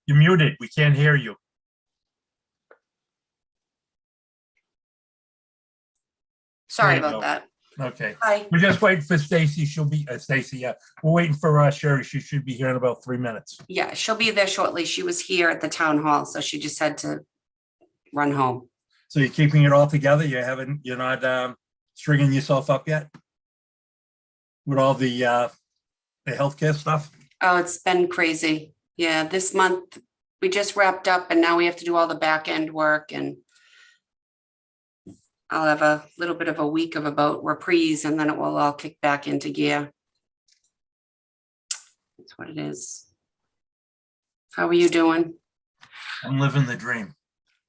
You're muted. We can't hear you. Sorry There you about go. that. Okay. Hi. We're just waiting for Stacy. She'll be Stacy. Yeah, we're waiting for Sherry. She should be here in about 3 minutes. Yeah, she'll be there shortly. She was here at the town hall, so she just had to run home. So you're keeping it all together. You're not stringing yourself up yet with all the healthcare stuff. Oh, it's been crazy. Yeah, this month we just wrapped up and now we have to do all the back end work, and I'll have a little bit of a week of about reprise and then it will all kick back into gear. That's what it is. How are you doing? I'm living the dream.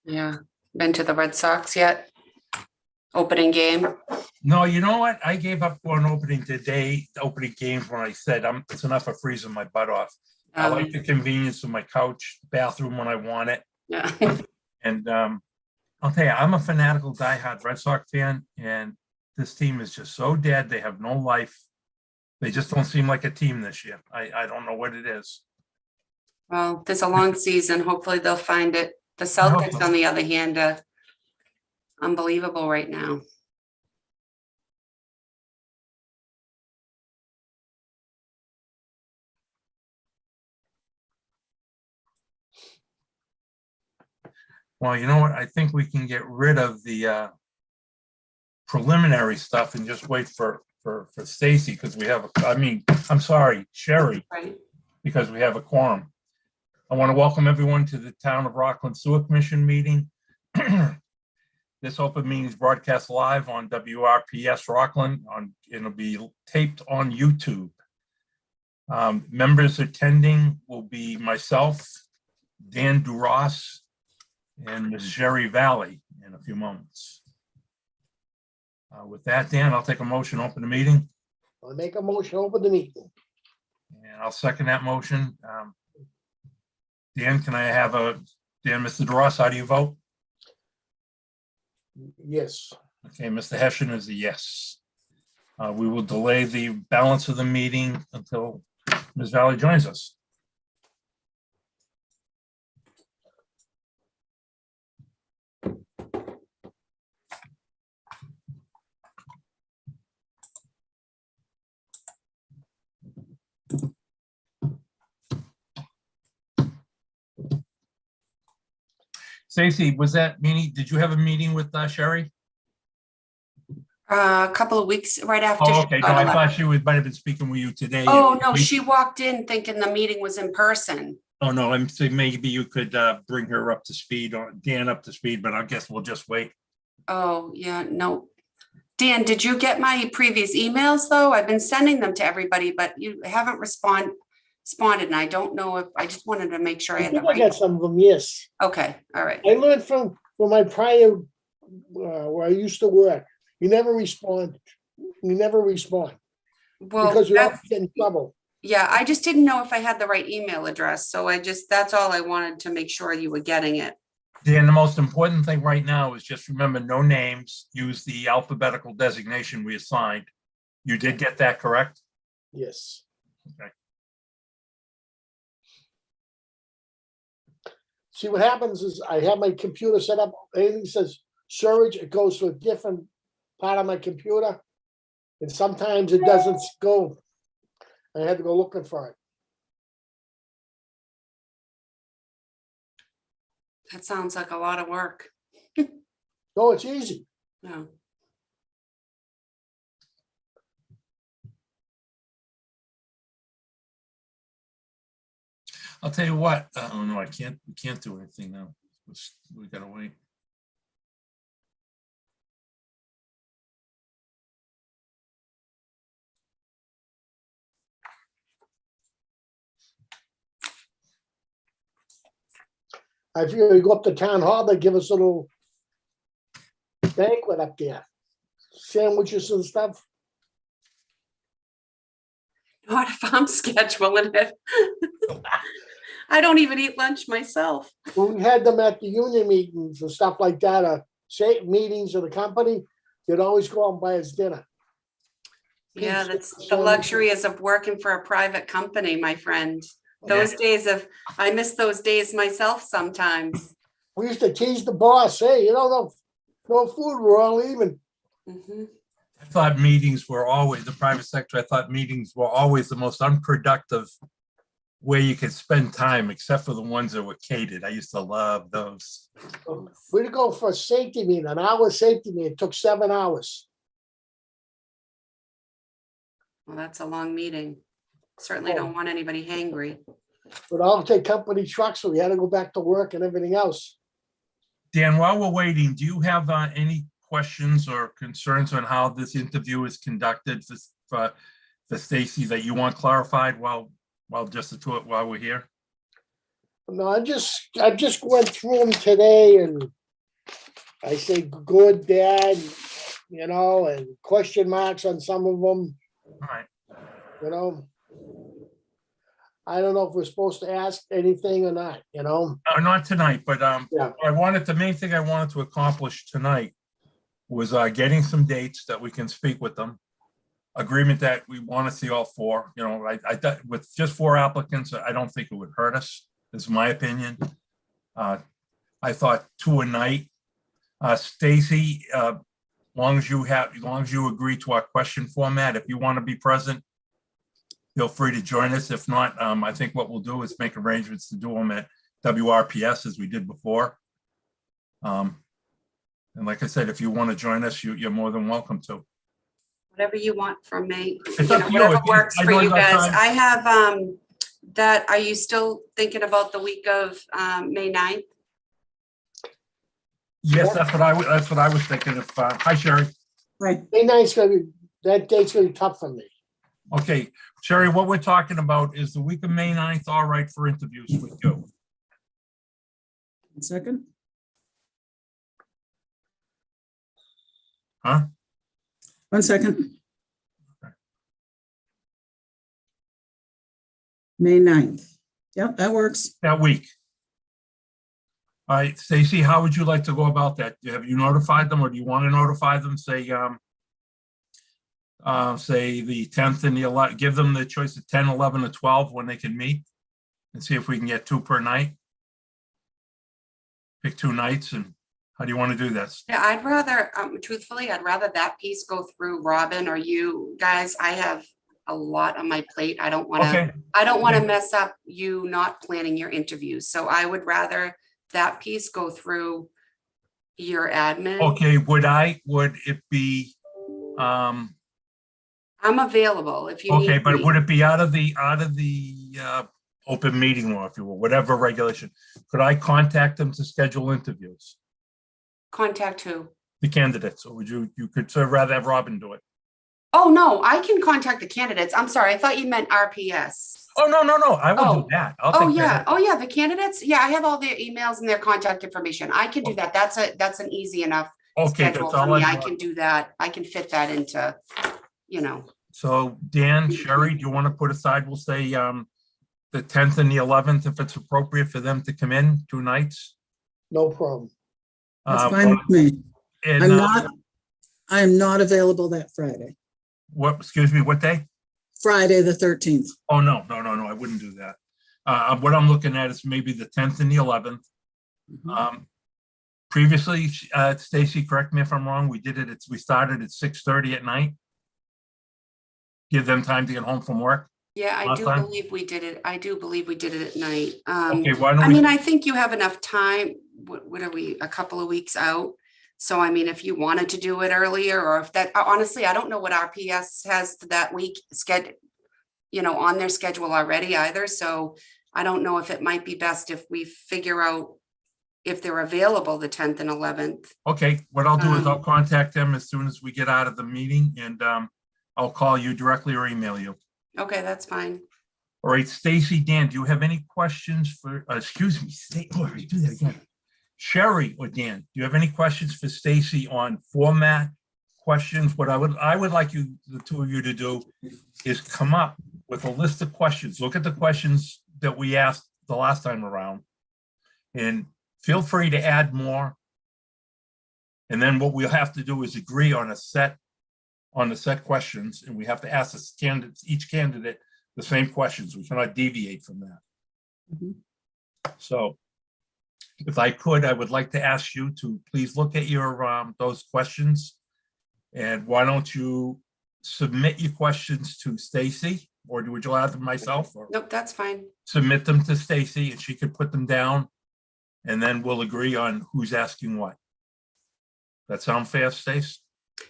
Yeah. Been to the Red Sox yet? Opening game? No, you know what? I gave up on opening games when I said it's enough of freezing my butt off. I like the convenience of my couch, bathroom when I want it. Yeah. And I'll tell you, I'm a fanatical diehard Red Sox fan, and this team is just so dead. They have no life. They just don't seem like a team this year. I don't know what it is. Well, there's a long season. Hopefully they'll find it. The I hope Celtics, so. on the other hand, unbelievable right now. Well, you know what? I think we can get rid of the preliminary stuff and just wait for Stacy, because we have I'm sorry, Sherry, Right. because we have a quorum. I want to welcome everyone to the Town of Rockland Sewer Commission meeting. This open meeting is broadcast live on WRPS Rockland. It'll be taped on YouTube. Members attending will be myself, Dan Duras, and Ms. Sherry Valley in a few moments. With that, Dan, I'll take a motion, open the meeting. I'll make a motion, open the meeting. And I'll second that motion. Dan, can I have Mr. Duras, how do you vote? Yes. Okay, Mr. Hessian is a yes. We will delay the balance of the meeting until Ms. Valley joins us. Stacy, was that meeting? Did you have a meeting with Sherry? A couple of weeks right after. Oh, she okay. No, got I a thought letter. she might have been speaking with you today. Oh, no, she walked in thinking the meeting was in person. Oh, no, I'm saying maybe you could bring her up to speed, or Dan up to speed, but I guess we'll just wait. Oh, yeah, no. Dan, did you get my previous emails though? I've been sending them to everybody, but you haven't responded. And I don't know if, I just wanted to make sure I I had the think I got right. some of them, yes. Okay, all right. I learned from my prior, where I used to work. You never respond. You never respond Well, because you that's, always get in trouble. yeah, I just didn't know if I had the right email address. So that's all I wanted to make sure you were getting it. Dan, the most important thing right now is just remember no names, use the alphabetical designation we assigned. You did get that correct? Yes. Okay. See, what happens is I have my computer set up, anything says storage, it goes to a different part of my computer. And sometimes it doesn't go. I had to go looking for it. That sounds like a lot of work. No, it's easy. No. I'll tell you what, oh no, we can't do anything now. We gotta wait. I figure we go up to town hall, they give us a little banquet up there. Sandwiches and stuff. Not if I'm scheduling it. I don't even eat lunch myself. When we had them at the union meetings and stuff like that, say meetings of the company, they'd always go out and buy us dinner. Yeah, Pizza, that's the sandwiches. luxuries of working for a private company, my friend. Those days I miss those days myself sometimes. We used to tease the boss, hey, no food, we're all leaving. Mhm. I thought meetings were always, the private sector, I thought meetings were always the most unproductive way you could spend time, except for the ones that were catered. I used to love those. We'd go for a safety meeting, an hour safety meeting, it took 7 hours. Well, that's a long meeting. Certainly don't want anybody hangry. We'd all take company trucks, so we had to go back to work and everything else. Dan, while we're waiting, do you have any questions or concerns on how this interview is conducted for Stacy that you want clarified while just the two, while we're here? No, I just went through them today and I say, good, Dad, and question marks on some of them, All right. I don't know if we're supposed to ask anything or not, Not tonight, but Yeah. the main thing I wanted to accomplish tonight was getting some dates that we can speak with them. Agreement that we want to see all four. I thought with just 4 applicants, I don't think it would hurt us, is my opinion. I thought 2 a night. Stacy, as long as you agree to our question format, if you want to be present, feel free to join us. If not, I think what we'll do is make arrangements to do them at WRPS as we did before. And like I said, if you want to join us, you're more than welcome to. Whatever you want from me, It's up to you. whatever works I for know you you got guys. time. I have that, are you still thinking about the week of May 9th? Yes, that's what I was thinking. Hi, Sherry. Right, May 9th's that date's gonna be tough for me. Okay, Sherry, what we're talking about is the week of May 9th, all right for interviews with you. 1 second. Huh? 1 second. May 9th. Yep, that works. That week. All right, Stacy, how would you like to go about that? Have you notified them, or do you want to notify them? Say the 10th and the 11th, give them the choice of 10, 11, or 12 when they can meet, and see if we can get 2 per night. Pick 2 nights, and how do you want to do this? Yeah, I'd rather, truthfully, I'd rather that piece go through Robin or you guys. I have a lot on my plate. I don't want to, Okay, Okay. mess up you not planning your interviews. So I would rather that piece go through your admin. okay, would it be, I'm available if you need okay, but me. would it be out of the open meeting law, if you will, whatever regulation? Could I contact them to schedule interviews, Contact who? the candidates, or would you could sort of rather have Robin do it? Oh, no, I can contact the candidates. I'm sorry. I thought you meant RPS. Oh, no, I will Oh. do that. I'll Oh, take yeah. care of Oh, yeah. The candidates. Yeah, I have all their emails and their contact information. I can do that. That's an easy enough it. Okay, schedule that's for all me. I I want. can do that. I can fit that into, So Dan, Sherry, do you want to put aside, we'll say the 10th and the 11th, if it's appropriate for them to come in 2 nights? No problem. That's fine with me. And I am not available that Friday, excuse me, what day? Friday, the 13th. Oh, no, I wouldn't do that. What I'm looking at is maybe the 10th and the 11th. Previously, Stacy, correct me if I'm wrong, we started at 6:30 at night. Give them time to get home from work. yeah, I Last do time? believe we did it. I do believe we did it at night. Okay, why I don't we, mean, I think you have enough time. What are we, a couple of weeks out? So, I mean, if you wanted to do it earlier, or if that, honestly, I don't know what RPS has that week scheduled, on their schedule already either. So I don't know if it might be best if we figure out if they're available the 10th and 11th. okay, what I'll do is I'll contact them as soon as we get out of the meeting, and I'll call you directly or email you. Okay, that's fine. All right, Stacy, Dan, do you have any questions for, excuse me, do that again. Sherry or Dan, do you have any questions for Stacy on format questions? What I would like you, the two of you, to do is come up with a list of questions. Look at the questions that we asked the last time around, and feel free to add more. And then what we'll have to do is agree on the set questions, and we have to ask each candidate the same questions. We cannot deviate from that. Mhm. So if I could, I would like to ask you to please look at your, those questions. And why don't you submit your questions to Stacy, or would you allow them myself, or Nope, that's fine. submit them to Stacy and she could put them down? And then we'll agree on who's asking what. That sound fair, Stace?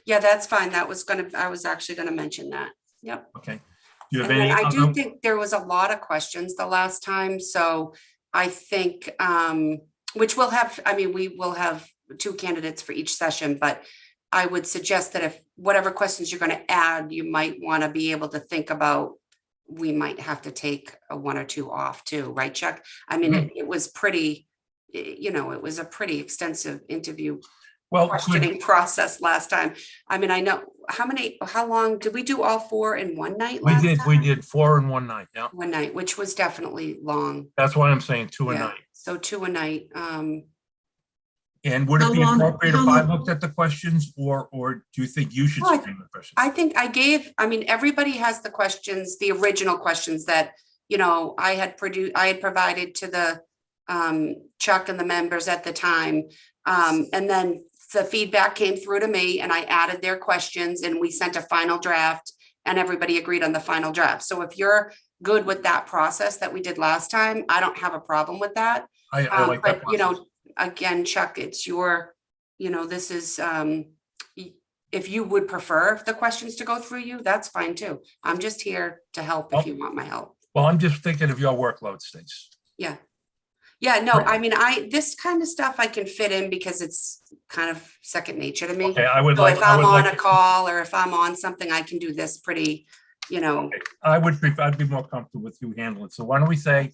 Yeah, that's fine. I was actually gonna mention that. Yep. Okay. Do you have And then any I do other? think there was a lot of questions the last time, so I think, which we'll have, I mean, we will have 2 candidates for each session, but I would suggest that if whatever questions you're gonna add, you might wanna be able to think about, we might have to take a 1 or 2 off too, right, Chuck? I mean, it was pretty, you know, it was a pretty extensive interview Well, questioning process last time. I mean, I know, how long, did we do all 4 in one night we last did, time? we did 4 in one night. Yeah. One night, which was definitely long. That's why I'm saying 2 a Yeah, night. so 2 a night. And would it How be long- appropriate how if I long- looked at the questions, or do you think you should No, screen the questions? I think I mean, everybody has the questions, the original questions that, you know, I had provided to the Chuck and the members at the time. And then the feedback came through to me and I added their questions and we sent a final draft and everybody agreed on the final draft. So if you're good with that process that we did last time, I don't have a problem with that. I like that But, you process. know, again, Chuck, it's your, you know, this is, if you would prefer the questions to go through you, that's fine too. I'm just here to help if you want my help. Well, I'm just thinking of your workload, Stace. Yeah. Yeah, no, I mean, this kind of stuff I can fit in because it's kind of second nature to me. Okay, I would So like, if I I'm would on like, a call or if I'm on something, I can do this pretty, you know. I would prefer, I'd be more comfortable with you handling. So why don't we say,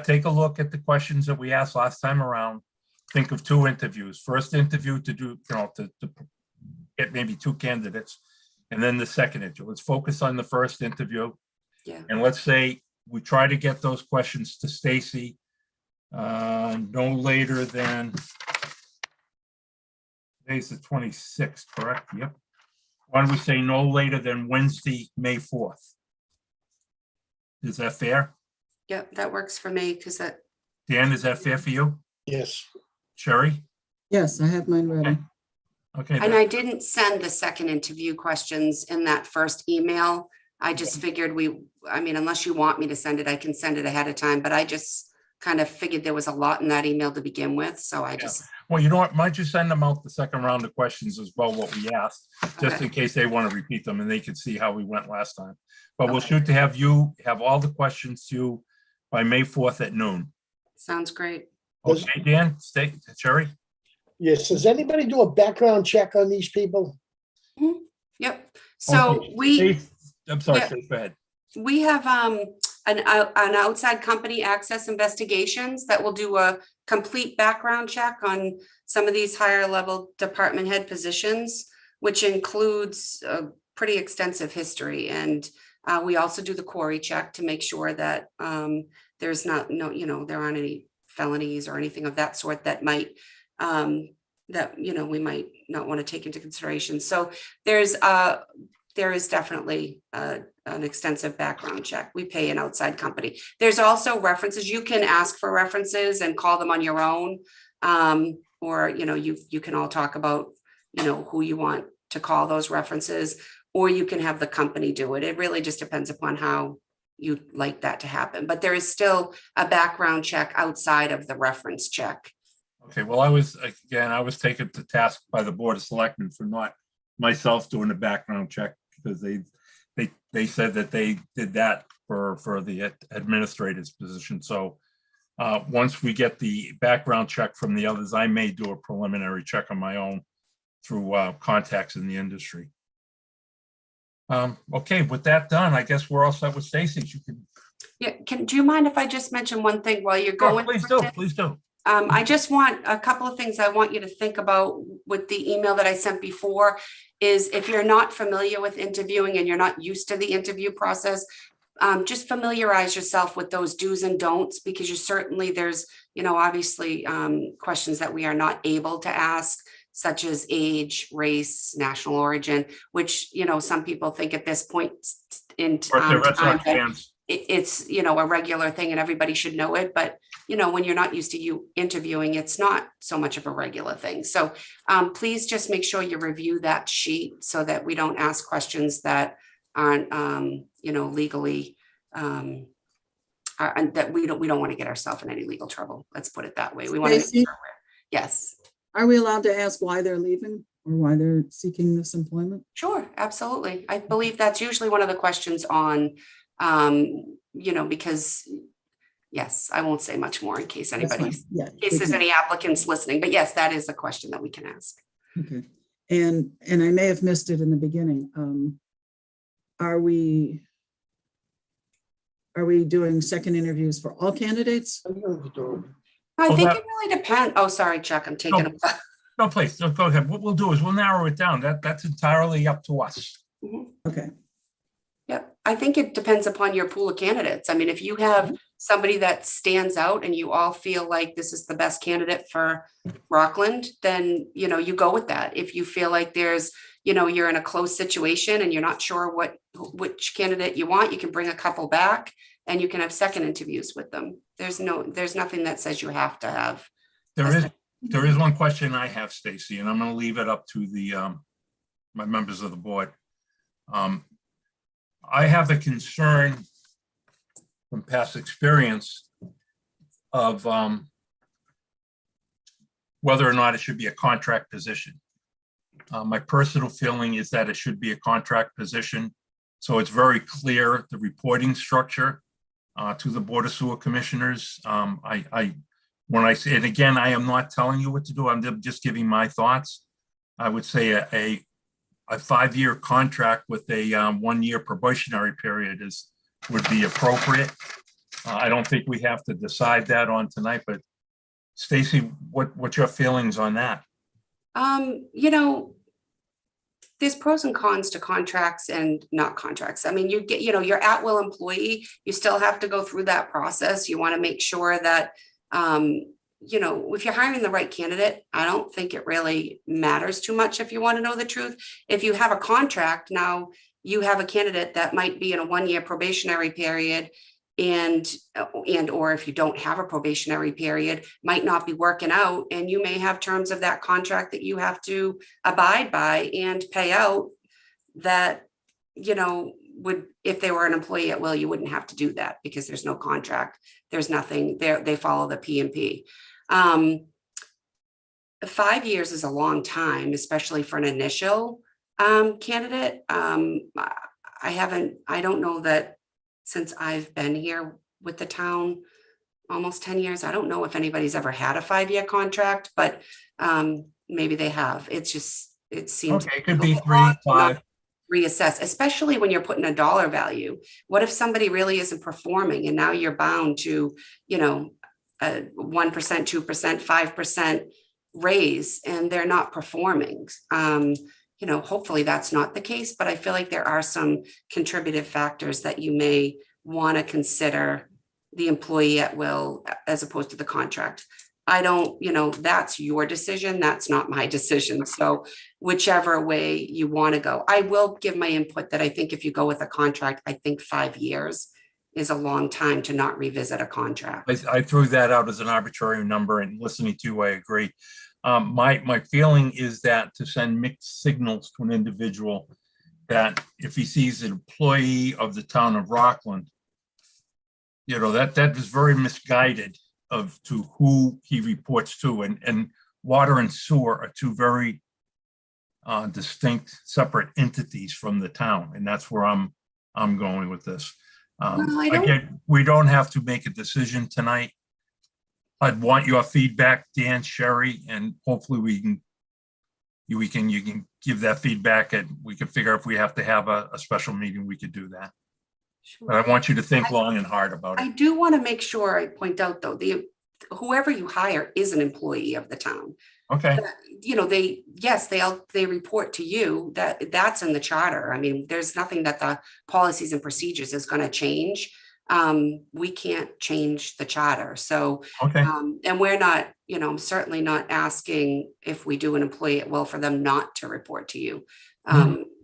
take a look at the questions that we asked last time around. Think of 2 interviews. First interview to do, you know, to get maybe 2 candidates. And then the second interview. Let's focus on the first interview. Yeah. And let's say we try to get those questions to Stacy no later than, today's the 26th, correct? Yep. Why don't we say no later than Wednesday, May 4th? Is that fair? Yeah, that works for me because that, Dan, is that fair for you? Yes. Sherry? Yes, I have mine ready. Okay. and I didn't send the second interview questions in that first email. I just figured I mean, unless you want me to send it, I can send it ahead of time, but I just kind of figured there was a lot in that email to begin with, so I just, Well, you know what? Might you send them out the second round of questions as well, what we asked, just Okay. in case they want to repeat them and they can see how we went last time. But we'll Okay. shoot to have you have all the questions to you by May 4th at noon. sounds great. Does- Okay, Dan, stay, Sherry? Yes. Does anybody do a background check on these people? Yep, so Okay, we. Steve, I'm sorry, Yeah. Steve, go ahead. We have an outside company, Access Investigations, that will do a complete background check on some of these higher level department head positions, which includes a pretty extensive history. And we also do the query check to make sure that there's there aren't any felonies or anything of that sort that might we might not want to take into consideration. So there is definitely an extensive background check. We pay an outside company. There's also references. You can ask for references and call them on your own. Or, you can all talk about, who you want to call those references, or you can have the company do it. It really just depends upon how you'd like that to happen. But there is still a background check outside of the reference check. Okay, well, I was taken to task by the Board of Selectmen for not myself doing a background check, because they said that they did that for the administrator's position. So once we get the background check from the others, I may do a preliminary check on my own through contacts in the industry. Okay, with that done, I guess we're all set with Stacy. You can. Yeah, do you mind if I just mention one thing while you're going? Please through do, this? please do. I just want a couple of things I want you to think about with the email that I sent before is, if you're not familiar with interviewing and you're not used to the interview process, just familiarize yourself with those do's and don'ts, because there's, obviously questions that we are not able to ask, such as age, race, national origin, which, some people think at this point in Or if they're Red time Sox fans. it's, you know, a regular thing and everybody should know it, but you know, when you're not used to you interviewing, it's not so much of a regular thing. So please just make sure you review that sheet so that we don't ask questions that aren't, you know, legally, and that we don't want to get ourselves in any legal trouble. Let's put it that way. We want to make Stacy? sure yes. Are we allowed to ask why they're leaving or why they're seeking this employment? Sure, absolutely. I believe that's usually one of the questions on, you know, because, yes, I won't say much more in case That's fine. anybody's, Yeah. in case there's any applicants listening, but yes, that is a question that we can ask. Okay. And I may have missed it in the beginning. Are we doing second interviews for all candidates? I Well, think that- it really depends. Oh, sorry, Chuck, I'm taking No. No, please, no, go ahead. What we'll do is we'll narrow it down. That's entirely up to us. Okay. Yep, I think it depends upon your pool of candidates. I mean, if you have somebody that stands out and you all feel like this is the best candidate for Rockland, then, you know, you go with that. If you feel like there's, you know, you're in a close situation and you're not sure which candidate you want, you can bring a couple back and you can have second interviews with them. There's nothing that says you have to have. There is one question I have, Stacy, and I'm going to leave it up to the my members of the board. I have a concern from past experience of whether or not it should be a contract position. My personal feeling is that it should be a contract position, so it's very clear the reporting structure to the Board of Sewer Commissioners. When I say, and again, I am not telling you what to do, I'm just giving my thoughts. I would say a 5-year contract with a 1-year probationary period would be appropriate. I don't think we have to decide that on tonight, but Stacy, what's your feelings on that? You know, there's pros and cons to contracts and not contracts. I mean, you get, you know, you're at-will employee, you still have to go through that process. You want to make sure that, you know, if you're hiring the right candidate, I don't think it really matters too much if you want to know the truth. If you have a contract, now you have a candidate that might be in a 1-year probationary period or if you don't have a probationary period, might not be working out, and you may have terms of that contract that you have to abide by and pay out that, you know, would, if they were an employee at will, you wouldn't have to do that because there's no contract. There's nothing there. They follow the P&P. 5 years is a long time, especially for an initial candidate. I don't know that since I've been here with the town, almost 10 years, I don't know if anybody's ever had a 5-year contract, but maybe they have. It's just, it seems. Okay, it could be 3, 5. Reassess, especially when you're putting a dollar value. What if somebody really isn't performing and now you're bound to, you know, a 1%, 2%, 5% raise and they're not performing? You know, hopefully that's not the case, but I feel like there are some contributive factors that you may want to consider the employee at will as opposed to the contract. I don't, you know, that's your decision. That's not my decision. So whichever way you want to go, I will give my input that I think if you go with a contract, I think 5 years is a long time to not revisit a contract. I threw that out as an arbitrary number, and listening to you, I agree. My feeling is that to send mixed signals to an individual, that if he sees an employee of the town of Rockland, you know, that is very misguided to who he reports to, and water and sewer are two very distinct, separate entities from the town, and that's where I'm going with this. Again, we don't have to make a decision tonight. I'd want your feedback, Dan, Sherry, and hopefully you can give that feedback, and we can figure if we have to have a special meeting, we could do that. Sure. But I want you to think long and hard about I it. do want to make sure I point out though, whoever you hire is an employee of the town. Okay, You know, they report to you, that's in the charter. I mean, there's nothing that the policies and procedures is going to change. We can't change the charter. So, okay, and we're not, you know, I'm certainly not asking if we do an employee at will for them not to report to you.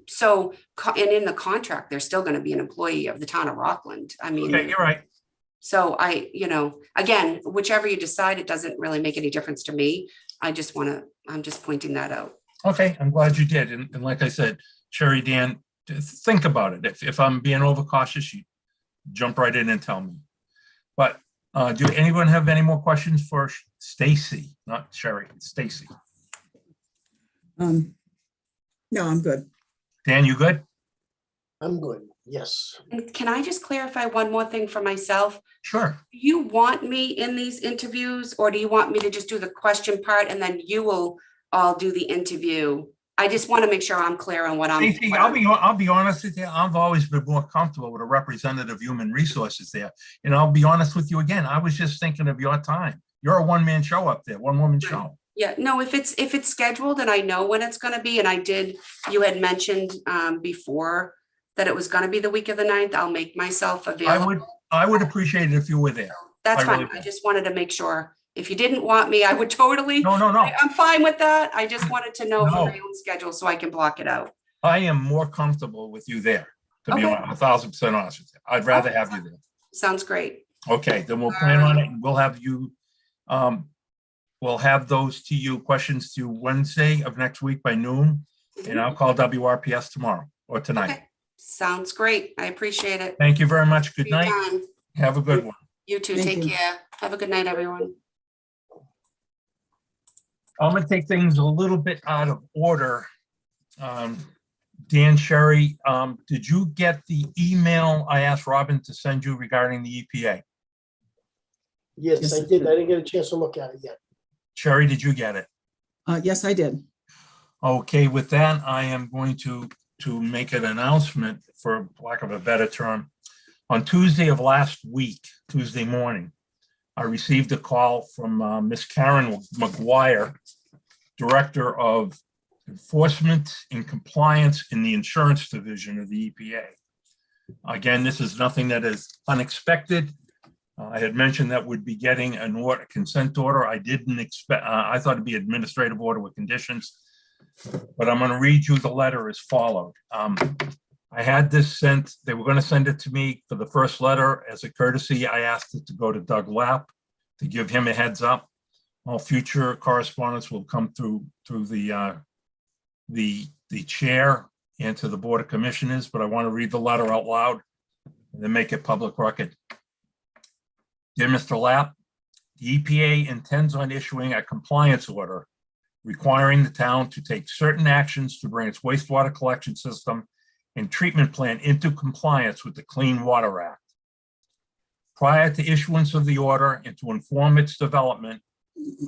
So, and in the contract, they're still gonna be an employee of the town of Rockland. I mean. Okay, you're right. So again, whichever you decide, it doesn't really make any difference to me. I'm just pointing that out. Okay, I'm glad you did. And like I said, Sherry, Dan, think about it. If I'm being overcautious, you jump right in and tell me. But do anyone have any more questions for Stacy? Not Sherry, Stacy. No, I'm good. Dan, you good? I'm good, yes. And can I just clarify one more thing for myself? Sure. Do you want me in these interviews, or do you want me to just do the question part and then you will all do the interview? I just want to make sure I'm clear on what I'm. Stacy, I'll be honest with you. I've always been more comfortable with a representative of human resources there. And I'll be honest with you again. I was just thinking of your time. You're a one-man show up there, one-woman show. Yeah, no, if it's scheduled and I know when it's gonna be, and you had mentioned before that it was gonna be the week of the 9th, I'll make myself available. I would appreciate it if you were there. That's I fine. really I would. just wanted to make sure. If you didn't want me, I would totally. No. I'm fine with that. I just wanted to know for No. my own schedule so I can block it out. I am more comfortable with you there, to be Okay. 1,000% honest with you. I'd rather have you there. Sounds great. Okay, then we'll plan on it and we'll have you, we'll have those to you, questions to you Wednesday of next week by noon. And I'll call WRPS tomorrow or tonight. Okay. Sounds great. I appreciate it. Thank you very much. Good For your night. time. Have a good one. You too. Thank Take you. care. Have a good night, everyone. I'm gonna take things a little bit out of order. Dan, Sherry, did you get the email I asked Robin to send you regarding the EPA? Yes, Yes, I I did. did. I didn't get a chance to look at it yet. Sherry, did you get it? Yes, I did. Okay, with that, I am going to make an announcement, for lack of a better term. On Tuesday of last week, Tuesday morning, I received a call from Miss Karen McGuire, Director of Enforcement and Compliance in the Insurance Division of the EPA. Again, this is nothing that is unexpected. I had mentioned that we'd be getting an order, consent order. I didn't expect, I thought it'd be administrative order with conditions, but I'm going to read you the letter as followed. I had this sent, they were going to send it to me for the first letter. As a courtesy, I asked it to go to Doug Lapp to give him a heads up. All future correspondence will come through the chair and to the Board of Commissioners, but I want to read the letter out loud and then make it public record. Dear Mr. Lapp, the EPA intends on issuing a compliance order requiring the town to take certain actions to bring its wastewater collection system and treatment plant into compliance with the Clean Water Act. Prior to issuance of the order and to inform its development,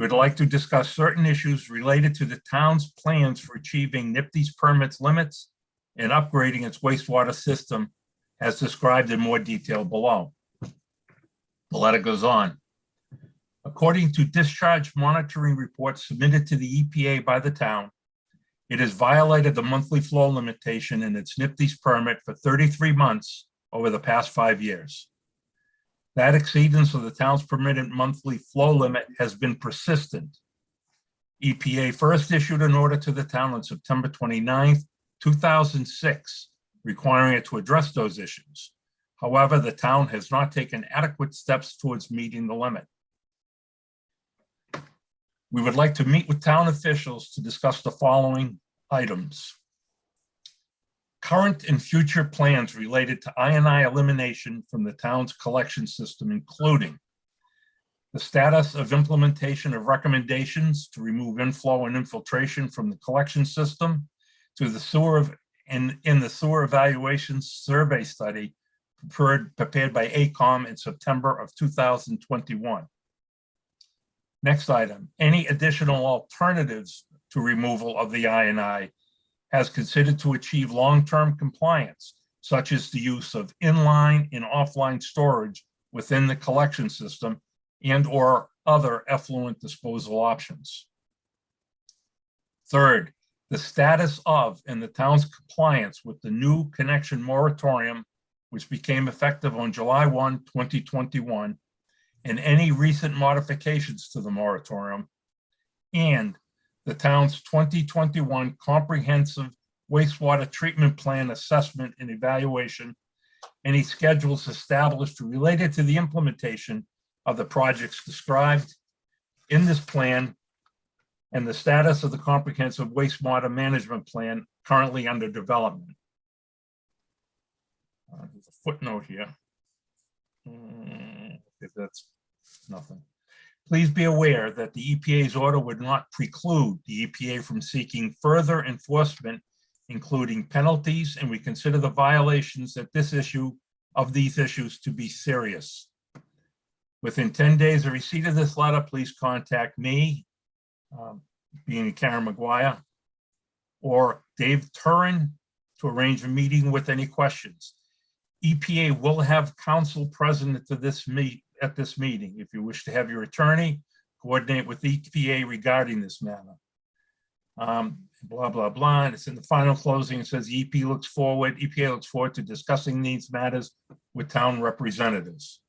we'd like to discuss certain issues related to the town's plans for achieving NIPD's permits limits and upgrading its wastewater system as described in more detail below. The letter goes on. According to discharge monitoring reports submitted to the EPA by the town, it has violated the monthly flow limitation in its NIPD's permit for 33 months over the past 5 years. That exceedance of the town's permitted monthly flow limit has been persistent. EPA first issued an order to the town on September 29th, 2006, requiring it to address those issues. However, the town has not taken adequate steps towards meeting the limit. We would like to meet with town officials to discuss the following items. Current and future plans related to I&I elimination from the town's collection system, including the status of implementation of recommendations to remove inflow and infiltration from the collection system, to the sewer in the sewer evaluation survey study prepared by AECOM in September of 2021. Next item, any additional alternatives to removal of the I&I has considered to achieve long-term compliance, such as the use of inline and offline storage within the collection system and/or other effluent disposal options. Third, the status of and the town's compliance with the new connection moratorium, which became effective on July 1, 2021, and any recent modifications to the moratorium, and the town's 2021 comprehensive wastewater treatment plan assessment and evaluation, any schedules established related to the implementation of the projects described in this plan, and the status of the comprehensive wastewater management plan currently under development. There's a footnote here. If that's nothing. Please be aware that the EPA's order would not preclude the EPA from seeking further enforcement, including penalties, and we consider the violations of these issues to be serious. Within 10 days of receipt of this letter, please contact me, being Karen McGuire, or Dave Turin to arrange a meeting with any questions. EPA will have counsel present at this meeting. If you wish to have your attorney coordinate with EPA regarding this matter. Blah, blah, blah. And it's in the final closing. It says EPA looks forward to discussing these matters with town representatives.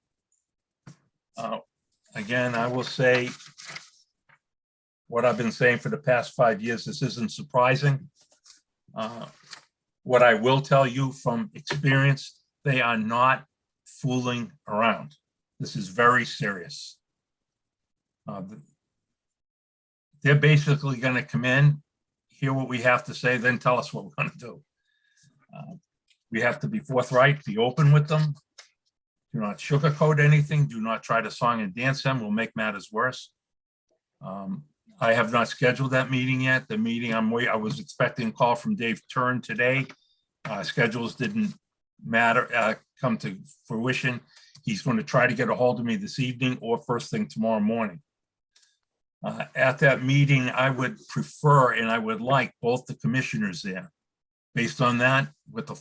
Again, I will say what I've been saying for the past 5 years. This isn't surprising. What I will tell you from experience, they are not fooling around. This is very serious. They're basically going to come in, hear what we have to say, then tell us what we're going to do. We have to be forthright, be open with them. Do not sugarcoat anything. Do not try to song and dance them. We'll make matters worse. I have not scheduled that meeting yet. The meeting I was expecting a call from Dave Turin today. Schedules didn't come to fruition. He's going to try to get a hold of me this evening or first thing tomorrow morning. At that meeting, I would prefer and I would like both the commissioners there. Based on that, with the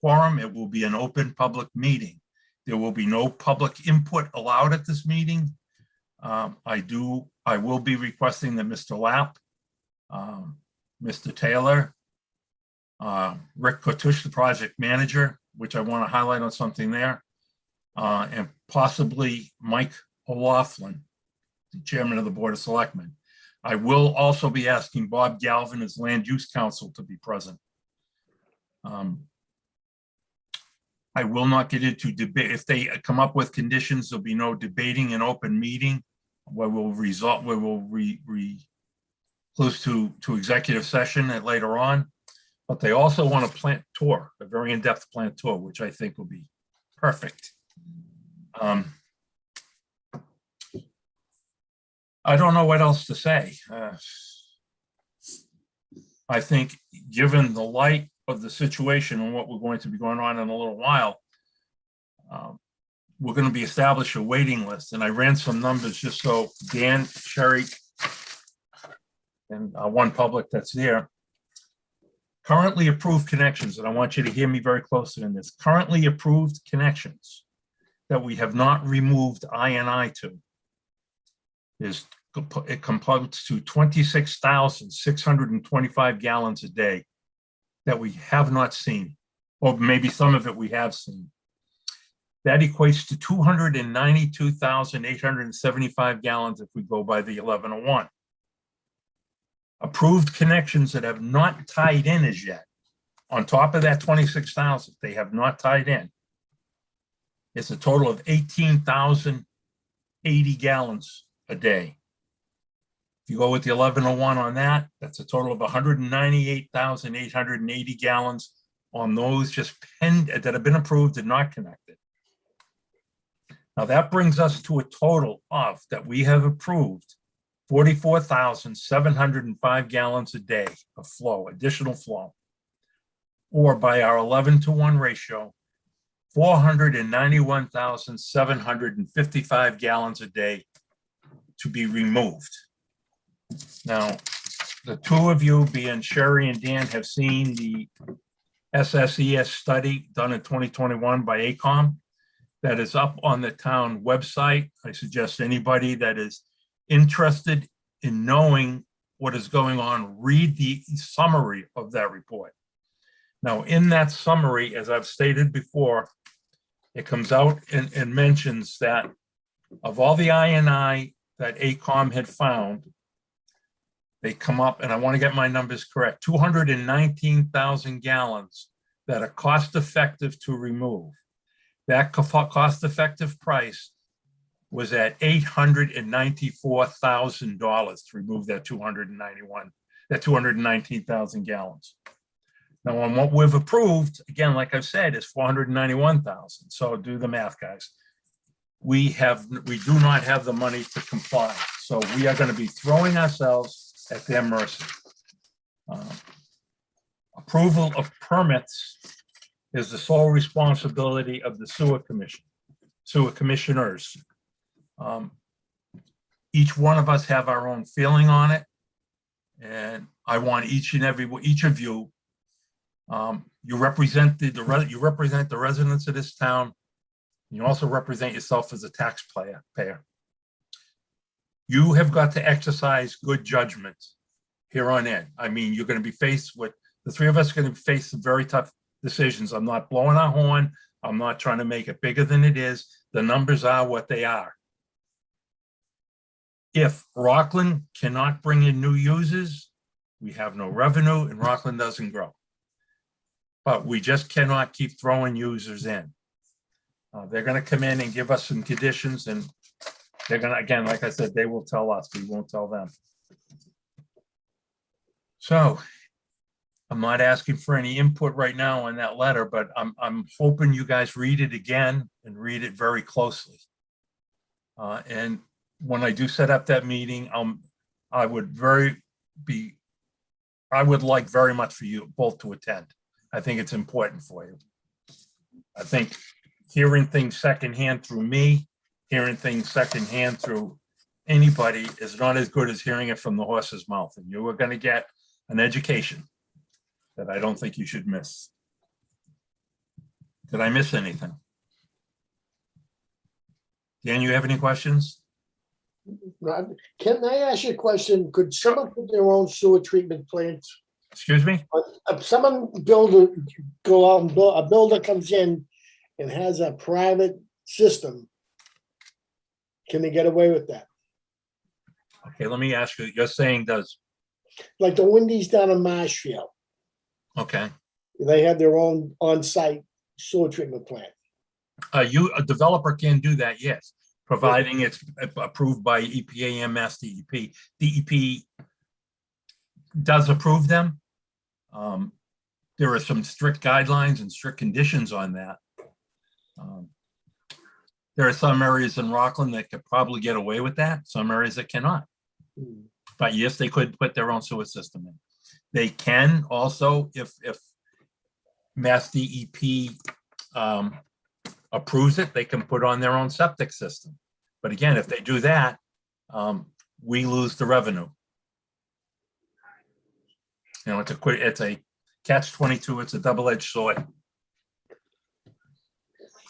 quorum, it will be an open public meeting. There will be no public input allowed at this meeting. I will be requesting that Mr. Lapp, Mr. Taylor, Rick Kotush, the project manager, which I want to highlight on something there, and possibly Mike O'Laughlin, the chairman of the Board of Selectmen. I will also be asking Bob Galvin as land use counsel to be present. I will not get into debate. If they come up with conditions, there'll be no debating in open meeting where we'll close to executive session at later on. But they also want a plant tour, a very in-depth plant tour, which I think will be perfect. I don't know what else to say. I think given the light of the situation and what we're going to be going on in a little while, we're going to be establish a waiting list. And I ran some numbers just so Dan, Sherry, and one public that's there. Currently approved connections, and I want you to hear me very closely in this. Currently approved connections that we have not removed INI to it complies to 26,625 gallons a day that we have not seen, or maybe some of it we have seen. That equates to 292,875 gallons if we go by the 1101. Approved connections that have not tied in as yet, on top of that 26,000, they have not tied in. It's a total of 18,080 gallons a day. If you go with the 1101 on that, that's a total of 198,880 gallons on those just that have been approved and not connected. Now that brings us to a total of that we have approved 44,705 gallons a day of flow, additional flow, or by our 11-to-1 ratio, 491,755 gallons a day to be removed. Now, the two of you, being Sherry and Dan, have seen the SSES study done in 2021 by AECOM that is up on the town website. I suggest anybody that is interested in knowing what is going on, read the summary of that report. Now, in that summary, as I've stated before, it comes out and mentions that of all the INI that AECOM had found, they come up, and I want to get my numbers correct, 219,000 gallons that are cost effective to remove. That cost effective price was at $894,000 to remove that 219,000 gallons. Now, on what we've approved, again, like I've said, is 491,000. So do the math, guys. We do not have the money to comply. So we are going to be throwing ourselves at their mercy. Approval of permits is the sole responsibility of the sewer commissioners. Each one of us have our own feeling on it. And I want each of you, you represent the residents of this town. You also represent yourself as a taxpayer. You have got to exercise good judgment here on in. I mean, you're going to be faced with, the three of us are going to be faced with very tough decisions. I'm not blowing our horn. I'm not trying to make it bigger than it is. The numbers are what they are. If Rockland cannot bring in new users, we have no revenue and Rockland doesn't grow. But we just cannot keep throwing users in. They're going to come in and give us some conditions, and they're going to, again, like I said, they will tell us, we won't tell them. So I'm not asking for any input right now on that letter, but I'm hoping you guys read it again and read it very closely. And when I do set up that meeting, I would like very much for you both to attend. I think it's important for you. I think hearing things secondhand through me, hearing things secondhand through anybody is not as good as hearing it from the horse's mouth. And you are going to get an education that I don't think you should miss. Did I miss anything? Dan, you have any questions? Can I ask you a question? Could someone put their own sewer treatment plant? Excuse me? If someone a builder comes in and has a private system, can they get away with that? Okay, let me ask you, you're saying does, Like the Wendy's down in Marshfield, okay. they have their own on-site sewer treatment plant. A developer can do that, yes, providing it's approved by EPA and Mass DEP. DEP does approve them. There are some strict guidelines and strict conditions on that. There are some areas in Rockland that could probably get away with that, some areas that cannot. But yes, they could put their own sewer system in. They can also, if Mass DEP approves it, they can put on their own septic system. But again, if they do that, we lose the revenue. You know, it's a catch-22. It's a double-edged sword.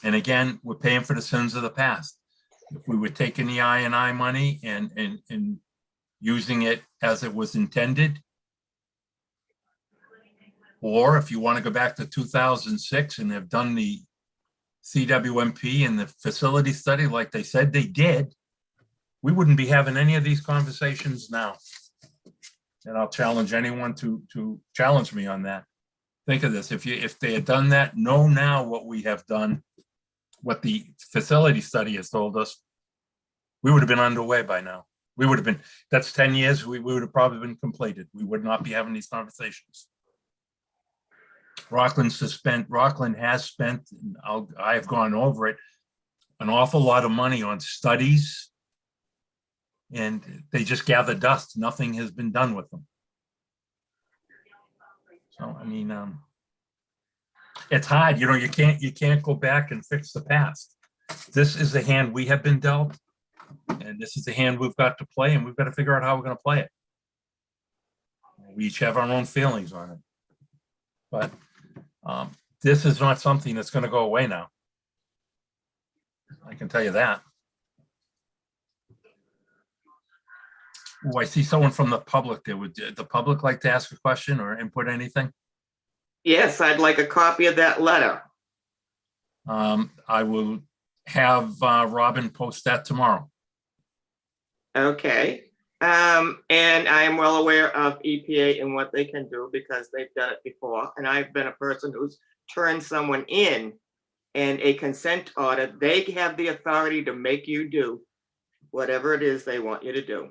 And again, we're paying for the sins of the past. If we were taking the I&I money and using it as it was intended, or if you want to go back to 2006 and have done the CWMP and the facility study like they said they did, we wouldn't be having any of these conversations now. And I'll challenge anyone to challenge me on that. Think of this, if they had done that, know now what we have done, what the facility study has told us, we would have been underway by now. We would have been, that's 10 years, we would have probably been completed. We would not be having these conversations. Rockland has spent, and I've gone over it, an awful lot of money on studies, and they just gather dust. Nothing has been done with them. So, I mean, it's hard, you know, you can't go back and fix the past. This is the hand we have been dealt, and this is the hand we've got to play, and we've got to figure out how we're going to play it. We each have our own feelings on it, but this is not something that's going to go away now. I can tell you that. Oh, I see someone from the public there. Would the public like to ask a question or input anything? Yes, I'd like a copy of that letter. I will have Robin post that tomorrow. Okay. And I am well aware of EPA and what they can do because they've done it before. And I've been a person who's turned someone in and a consent order. They have the authority to make you do whatever it is they want you to do.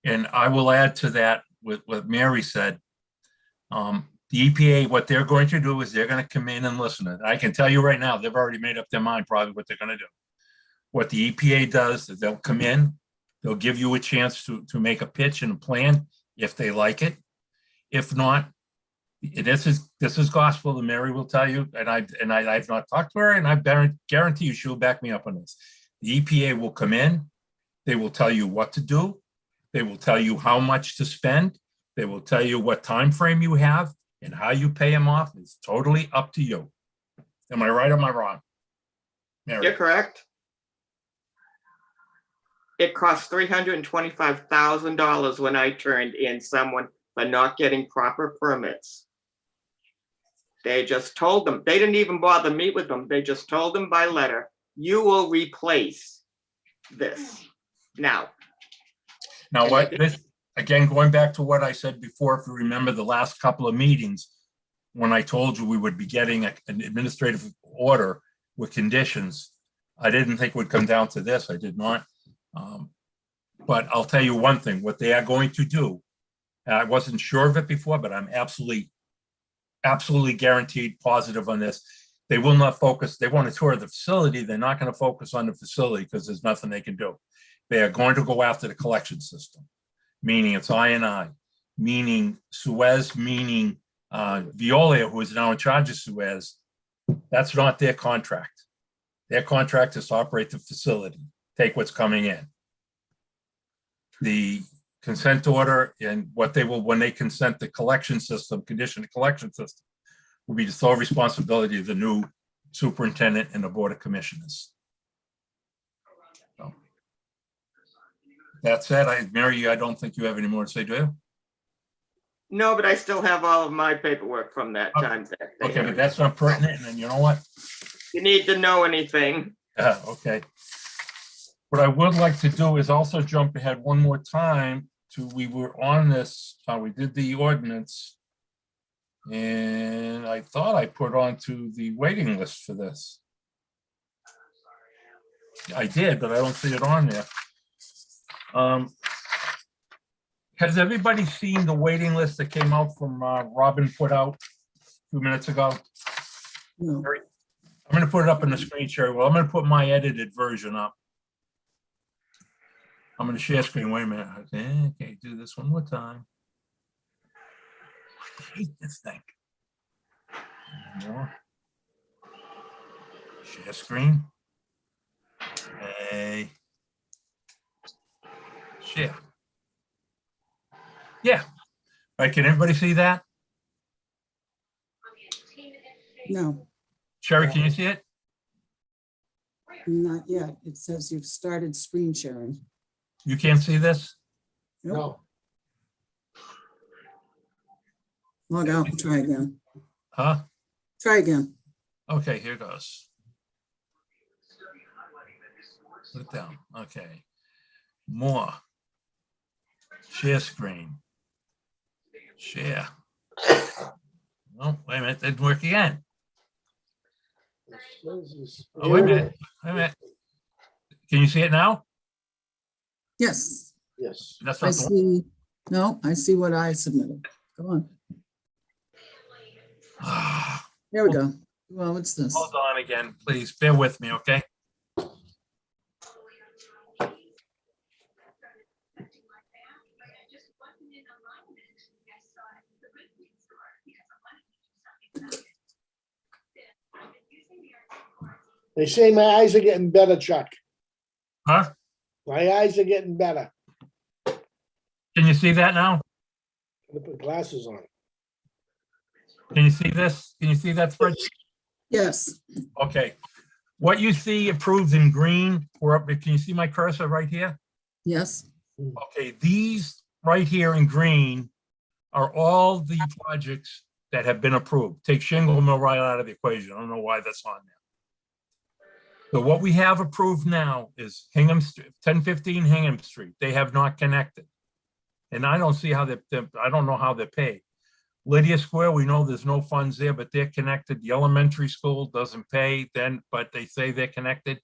And I will add to that with what Mary said. The EPA, what they're going to do is they're going to come in and listen. And I can tell you right now, they've already made up their mind probably what they're going to do. What the EPA does is they'll come in, they'll give you a chance to make a pitch and a plan if they like it. If not, this is gospel, and Mary will tell you, and I've not talked to her, and I guarantee you she'll back me up on this. The EPA will come in, they will tell you what to do, they will tell you how much to spend, they will tell you what time frame you have, and how you pay them off. It's totally up to you. Am I right or am I wrong? Mary? You're correct. It cost $325,000 when I turned in someone for not getting proper permits. They just told them, they didn't even bother to meet with them. They just told them by letter, you will replace this now. Now, what this, again, going back to what I said before, if you remember the last couple of meetings, when I told you we would be getting an administrative order with conditions, I didn't think it would come down to this. I did not. But I'll tell you one thing, what they are going to do, and I wasn't sure of it before, but I'm absolutely guaranteed positive on this. They will not focus. They want to tour the facility. They're not going to focus on the facility because there's nothing they can do. They are going to go after the collection system, meaning it's I&I, meaning Suez, meaning Veolia, who is now in charge of Suez. That's not their contract. Their contract is to operate the facility, take what's coming in. The consent order and what they will, when they consent the collection system, condition the collection system, will be the sole responsibility of the new superintendent and the board of commissioners. So, that said, Mary, I don't think you have any more to say, do you? No, but I still have all of my paperwork from that time. Okay, but that's not pertinent, and then you know what? You need to know anything. Okay. What I would like to do is also jump ahead one more time to, we were on this, we did the ordinance. And I thought I put onto the waiting list for this. I did, but I don't see it on there. Has everybody seen the waiting list that came out from Robin put out a few minutes ago? No. I'm going to put it up in the screen share. Well, I'm going to put my edited version up. I'm going to share screen. Wait a minute. Okay, do this one more time. I hate this thing. More. Share screen. Hey. Share. Yeah. All right, can everybody see that? No, Sherry, can you see it? not yet. It says you've started screen sharing. You can't see this? Nope. No, Log out and try again. Huh? Try again. Okay, here goes. Put it down. Okay. More. Share screen. Share. Oh, wait a minute. Didn't work again. Oh, wait a minute. Wait a minute. Can you see it now? Yes, yes. That's I not the one. see. No, I see what I submitted. Go on. There we go. Well, what's this? Hold on again, please. Bear with me, okay? They say my eyes are getting better, Chuck. Huh? My eyes are getting better. Can you see that now? I put glasses on. Can you see this? Can you see that spreadsheet? Yes, Okay. What you see approved in green, or up, can you see my cursor right here? yes. Okay, these right here in green are all the projects that have been approved. Take Shingle Mill right out of the equation. I don't know why that's on there. So what we have approved now is 1015 Hingham Street. They have not connected. And I don't see how I don't know how they're paid. Lydia Square, we know there's no funds there, but they're connected. The elementary school doesn't pay then, but they say they're connected.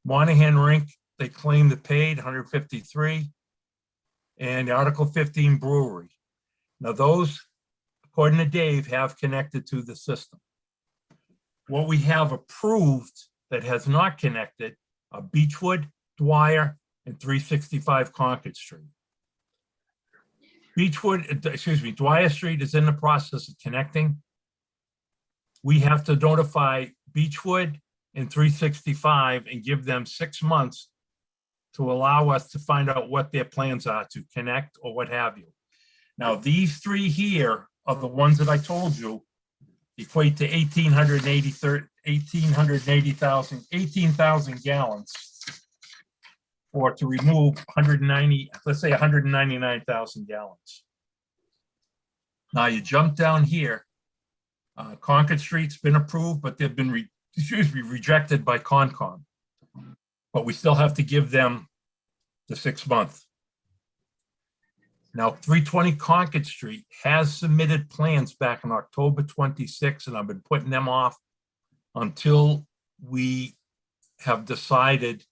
Monahan Rink, they claim they paid 153. And the Article 15 Brewery. Now those, according to Dave, have connected to the system. What we have approved that has not connected are Beechwood, Dwyer, and 365 Concord Street. Dwyer Street is in the process of connecting. We have to notify Beechwood and 365 and give them 6 months to allow us to find out what their plans are to connect or what have you. Now, these three here are the ones that I told you equate to 18,000 gallons, or to remove 190, let's say 199,000 gallons. Now you jump down here, Concord Street's been approved, but they've been rejected by Concom. But we still have to give them the 6 month. Now, 320 Concord Street has submitted plans back on October 26, and I've been putting them off until we have decided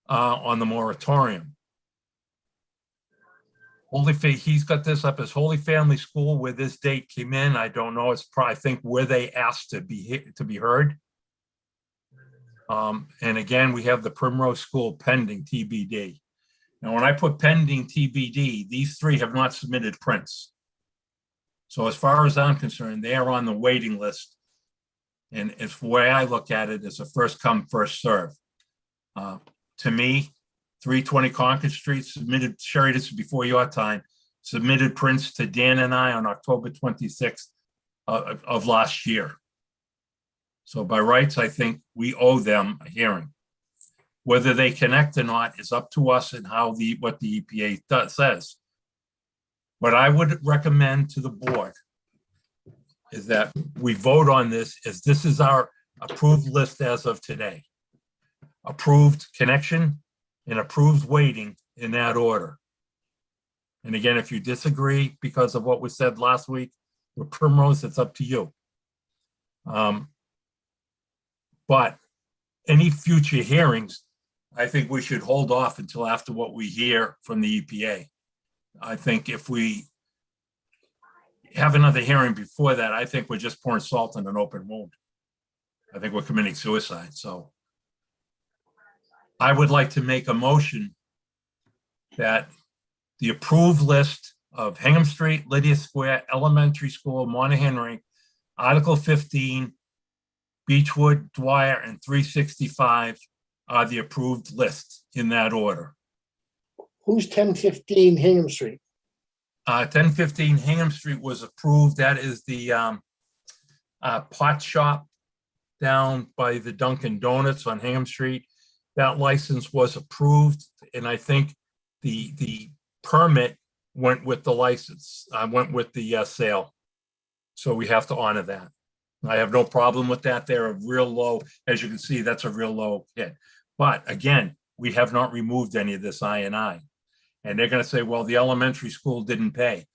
on the moratorium. He's got this up as Holy Family School where this date came in. I don't know. It's probably, I think, where they asked to be heard. And again, we have the Primrose School pending TBD. Now, when I put pending TBD, these three have not submitted prints. So as far as I'm concerned, they are on the waiting list. And if the way I look at it is a first come, first serve. To me, 320 Concord Street submitted, Sherry, this is before your time, submitted prints to Dan and I on October 26th of last year. So by rights, I think we owe them a hearing. Whether they connect or not is up to us and what the EPA says. What I would recommend to the board is that we vote on this as this is our approved list as of today. Approved connection and approved waiting in that order. And again, if you disagree because of what was said last week with Primrose, it's up to you. But any future hearings, I think we should hold off until after what we hear from the EPA. I think if we have another hearing before that, I think we're just pouring salt in an open wound. I think we're committing suicide. So I would like to make a motion that the approved list of Hingham Street, Lydia Square, Elementary School, Monahan Rink, Article 15, Beechwood, Dwyer, and 365 are the approved list in that order. Who's 1015 Hingham Street? 1015 Hingham Street was approved. That is the pot shop down by the Dunkin' Donuts on Hingham Street. That license was approved, and I think the permit went with the license, went with the sale. So we have to honor that. I have no problem with that. They're a real low, as you can see, that's a real low hit. But again, we have not removed any of this I&I. And they're going to say, well, the elementary school didn't pay.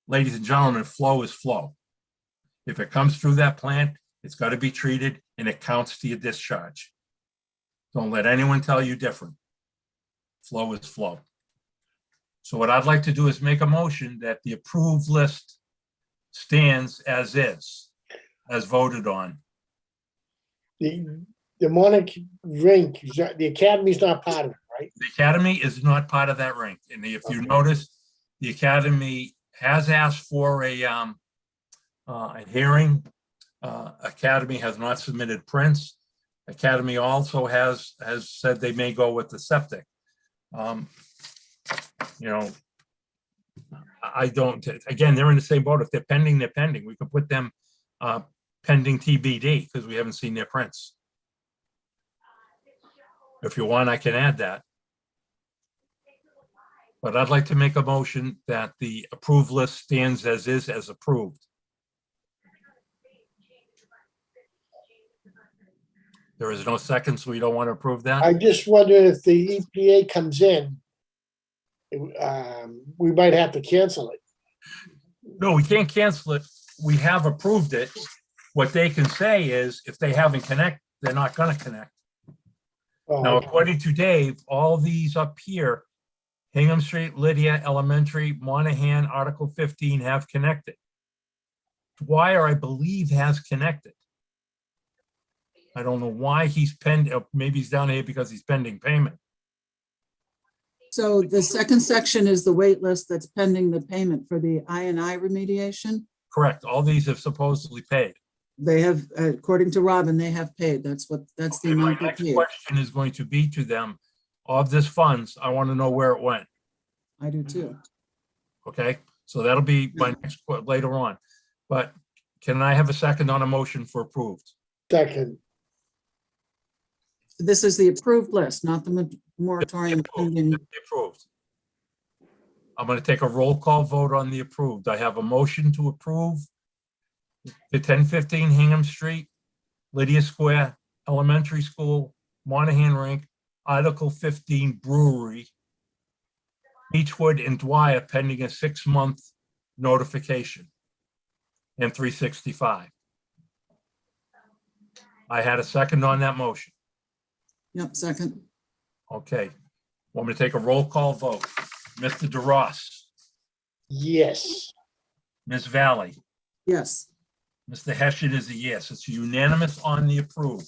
Ladies and gentlemen, flow is flow. If it comes through that plant, it's got to be treated and it counts to your discharge. Don't let anyone tell you different. Flow is flow. So what I'd like to do is make a motion that the approved list stands as is, as voted on. The Monarch Rink, the Academy's not part of it, right? The Academy is not part of that rink. And if you notice, the Academy has asked for a hearing. Academy has not submitted prints. Academy also has said they may go with the septic. You know, I don't, again, they're in the same boat. If they're pending, they're pending. We could put them pending TBD because we haven't seen their prints. If you want, I can add that. But I'd like to make a motion that the approved list stands as is, as approved. There is no second, so we don't want to approve that? I just wonder if the EPA comes in, we might have to cancel it. No, we can't cancel it. We have approved it. What they can say is if they haven't connect, they're not gonna connect. Now, Oh, according to Dave, all these up here, Hingham Street, Lydia Elementary, Monahan, Article 15 have connected. Dwyer, I believe, has connected. I don't know why he's pending, maybe he's down here because he's pending payment. So the second section is the wait list that's pending the payment for the I&I remediation. Correct. All these have supposedly paid. They have, according to Robin, they have paid. That's the Okay, my amount they next paid. question is going to be to them, of this funds, I want to know where it went. I do too. Okay, so that'll be my next, later on. But can I have a second on a motion for approved? second, This is the approved list, not the moratorium Approved. pending. Approved. I'm going to take a roll call vote on the approved. I have a motion to approve the 1015 Hingham Street, Lydia Square Elementary School, Monahan Rink, Article 15 Brewery, Beechwood and Dwyer pending a 6-month notification and 365. I had a second on that motion. Yep, second. Okay. Want me to take a roll call vote? Mr. DeRoss, yes. Ms. Valley, Yes. Mr. Hessian is a yes. It's unanimous on the approved.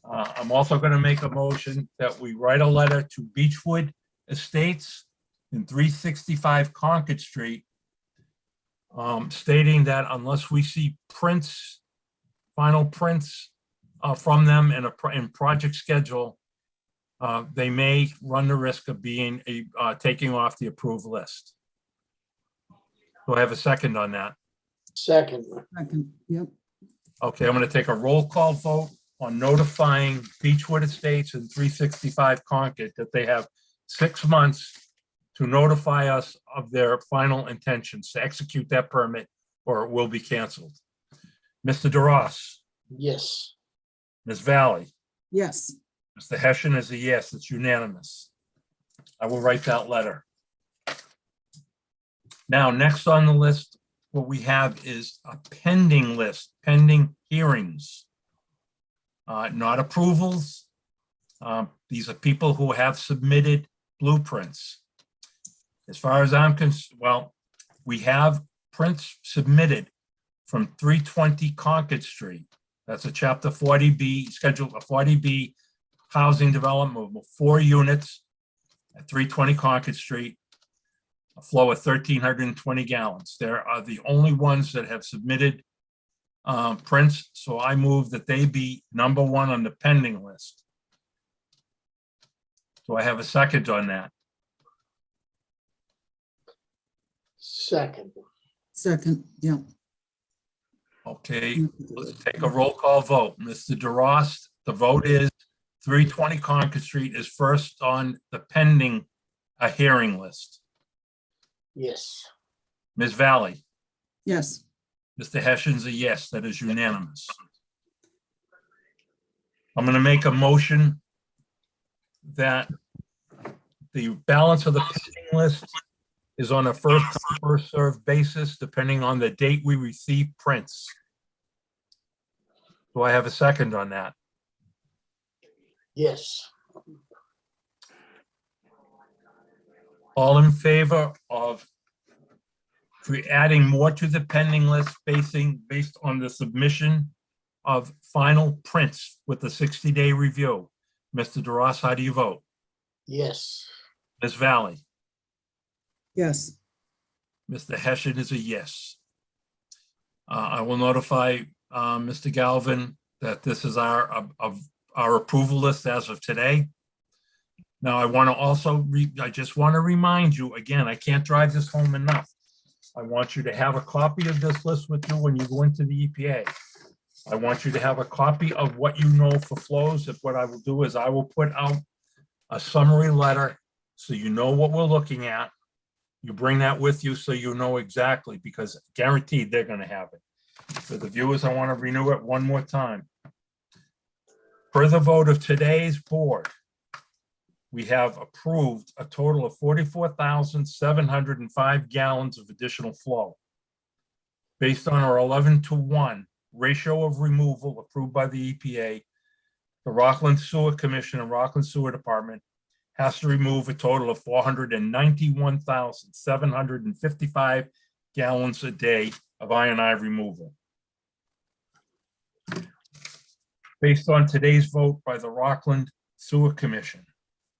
I'm also going to make a motion that we write a letter to Beechwood Estates in 365 Concord Street, stating that unless we see prints, final prints from them in project schedule, they may run the risk of being taking off the approved list. Do I have a second on that? Second, Second, yep. Okay, I'm going to take a roll call vote on notifying Beechwood Estates and 365 Concord that they have 6 months to notify us of their final intentions to execute that permit, or it will be canceled. Mr. DeRoss, yes. Ms. Valley, Yes. Mr. Hessian is a yes, it's unanimous. I will write that letter. Now, next on the list, what we have is a pending list, pending hearings. Not approvals. These are people who have submitted blueprints. As far as I'm concerned, well, we have prints submitted from 320 Concord Street. That's a chapter 40B, schedule a 40B housing development of 4 units at 320 Concord Street, a flow of 1,320 gallons. There are the only ones that have submitted prints, so I move that they be number 1 on the pending list. Do I have a second on that? Second, Second, yeah. Okay, let's take a roll call vote. Mr. DeRoss, the vote is 320 Concord Street is first on the pending hearing list. yes. Ms. Valley, Yes. Mr. Hessian's a yes, that is unanimous. I'm going to make a motion that the balance of the pending list is on a first come, first served basis, depending on the date we receive prints. Do I have a second on that? Yes. All in favor of adding more to the pending list based on the submission of final prints with the 60-day review? Mr. DeRoss, how do you vote? Yes. Ms. Valley? Yes. Mr. Hessian is a yes. I will notify Mr. Galvin that this is our approval list as of today. Now, I want to also, I just want to remind you, again, I can't drive this home enough. I want you to have a copy of this list with you when you go into the EPA. I want you to have a copy of what you know for flows. If what I will do is I will put out a summary letter so you know what we're looking at. You bring that with you so you know exactly, because guaranteed they're going to have it. For the viewers, I want to renew it one more time. Per the vote of today's board, we have approved a total of 44,705 gallons of additional flow. Based on our 11-to-1 ratio of removal approved by the EPA, the Rockland Sewer Commission and Rockland Sewer Department has to remove a total of 491,755 gallons a day of I&I removal. Based on today's vote by the Rockland Sewer Commission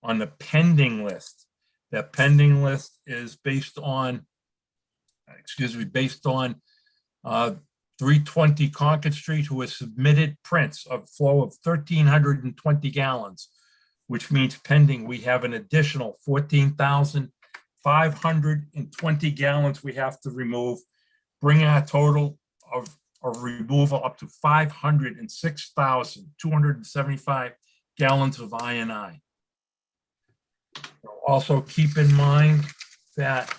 on the pending list, that pending list is based on, based on 320 Concord Street, who has submitted prints of flow of 1,320 gallons, which means pending, we have an additional 14,520 gallons we have to remove, bringing our total of removal up to 506,275 gallons of I&I. Also keep in mind that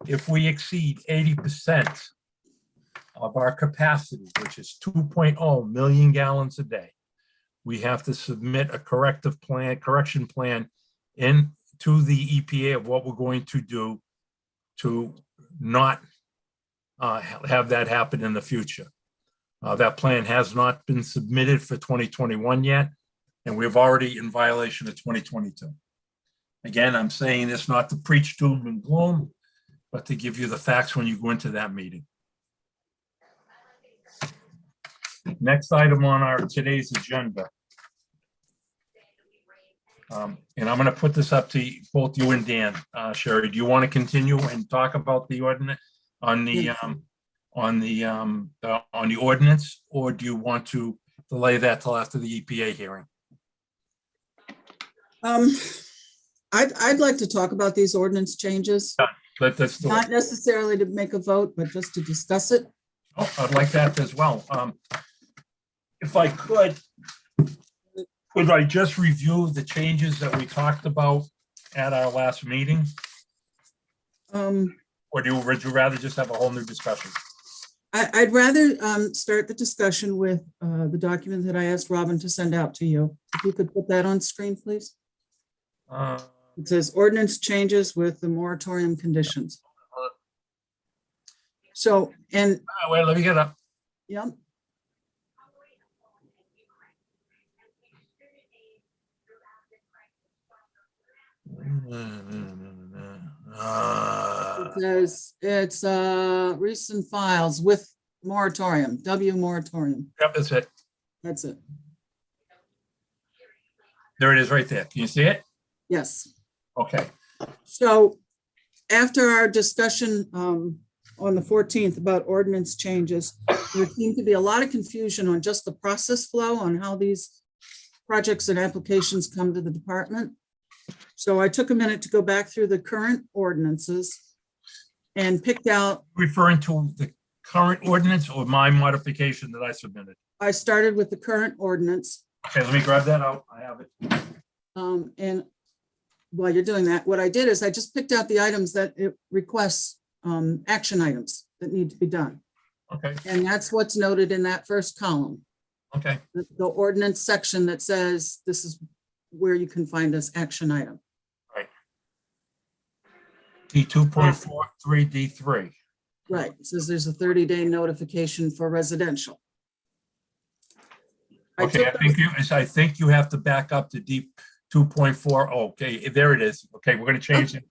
if we exceed 80% of our capacity, which is 2.0 million gallons a day, we have to submit a correction plan into the EPA of what we're going to do to not have that happen in the future. That plan has not been submitted for 2021 yet, and we've already in violation of 2022. Again, I'm saying this not to preach doom and gloom, but to give you the facts when you go into that meeting. Next item on our today's agenda. And I'm going to put this up to both you and Dan. Sherry, do you want to continue and talk about the ordinance on the ordinance, or do you want to delay that till after the EPA hearing? I'd like to talk about these ordinance changes, Let's do it. not necessarily to make a vote, but just to discuss it. Oh, I'd like that as well. If I could I just review the changes that we talked about at our last meeting? Or would you rather just have a whole new discussion? I'd rather start the discussion with the document that I asked Robin to send out to you. If you could put that on screen, please. It says ordinance changes with the moratorium conditions. So, and Wait, let me get up. yeah. It says it's recent files with moratorium, W moratorium. Yep, that's it. That's it. There it is right there. Can you see it? Yes. Okay. So after our discussion on the 14th about ordinance changes, there seemed to be a lot of confusion on just the process flow on how these projects and applications come to the department. So I took a minute to go back through the current ordinances and picked out. Referring to the current ordinance or my modification that I submitted? I started with the current ordinance. Okay, let me grab that out. I have it. And while you're doing that, what I did is I just picked out the items that it requests, action items that need to be done. Okay, And that's what's noted in that first column, okay, the ordinance section that says this is where you can find this action item. right. D2.43 D3. Right, it says there's a 30-day notification for residential. Okay, I think you have to back up to D2.4. Okay, there it is. Okay, we're going to change it.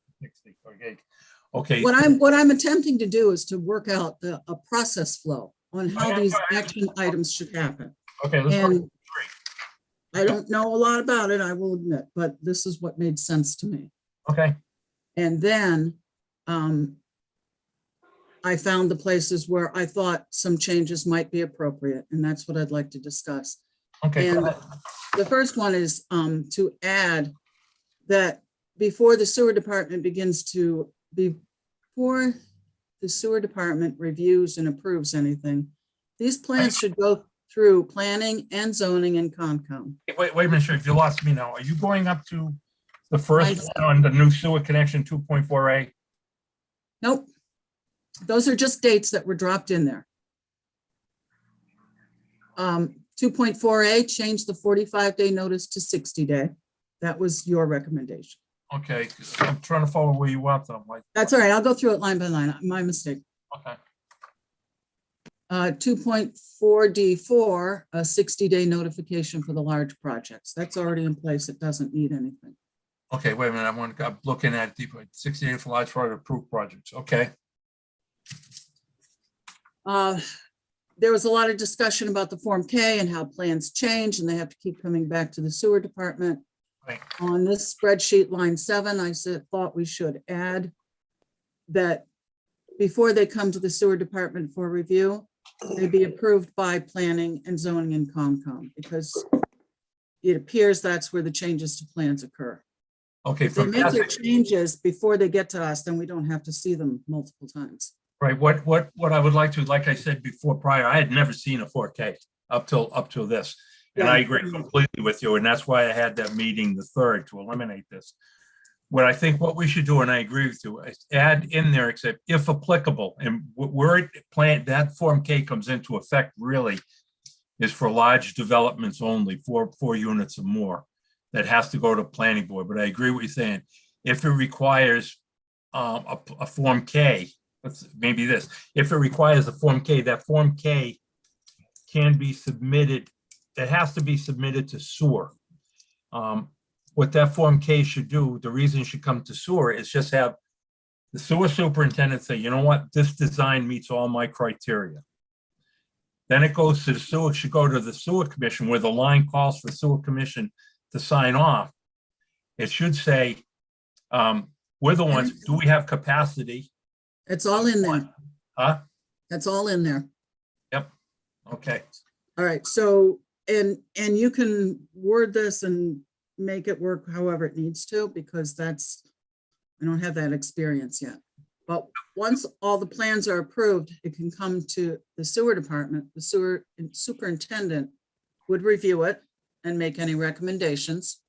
Okay. Okay. What I'm attempting to do is to work out a process flow on how these action items should happen. Okay, let's go. And I don't know a lot about it, I will admit, but this is what made sense to me. Okay, And then I found the places where I thought some changes might be appropriate, and that's what I'd like to discuss. okay. go And ahead. the first one is to add that before the sewer department reviews and approves anything, these plans should go through planning and zoning and Concom. Wait a minute, Sheriff, you lost me now. Are you going up to the first Nice. one on the new sewer connection 2.4A? Nope. Those are just dates that were dropped in there. 2.4A, change the 45-day notice to 60-day. That was your recommendation. Okay, I'm trying to follow where you want them, like, That's all right. I'll go through it line by line. My mistake. okay. 2.4D4, a 60-day notification for the large projects. That's already in place. It doesn't need anything. Okay, wait a minute, I'm looking at deeper, 68 for large project approved projects, okay. There was a lot of discussion about the Form K and how plans change and they have to keep coming back to the sewer department. Right. On this spreadsheet, line 7, I thought we should add that before they come to the sewer department for review, they be approved by planning and zoning and Concom, because it appears that's where the changes to plans occur. Okay, If they from make their past, changes before they get to us, then we don't have to see them multiple times. right, what I would like to, like I said before prior, I had never seen a 4K up till this. And I agree completely with you, and that's why I had that meeting the 3rd to eliminate this. What we should do, and I agree with you, is add in there, except if applicable, and where it that Form K comes into effect really is for large developments only, 4 units or more. That has to go to planning board, but I agree with you saying, if it requires a Form K, maybe this, if it requires a Form K, that Form K can be submitted, it has to be submitted to sewer. What that Form K should do, the reason it should come to sewer is just have the sewer superintendent say, you know what, this design meets all my criteria. Then it goes to the sewer, it should go to the sewer commission where the line calls for sewer commission to sign off. It should say, we're the ones, do we have capacity? It's all in there. Huh? That's all in there. Yep. Okay. All right, so, and you can word this and make it work however it needs to, because I don't have that experience yet. But once all the plans are approved, it can come to the sewer department. The sewer superintendent would review it and make any recommendations.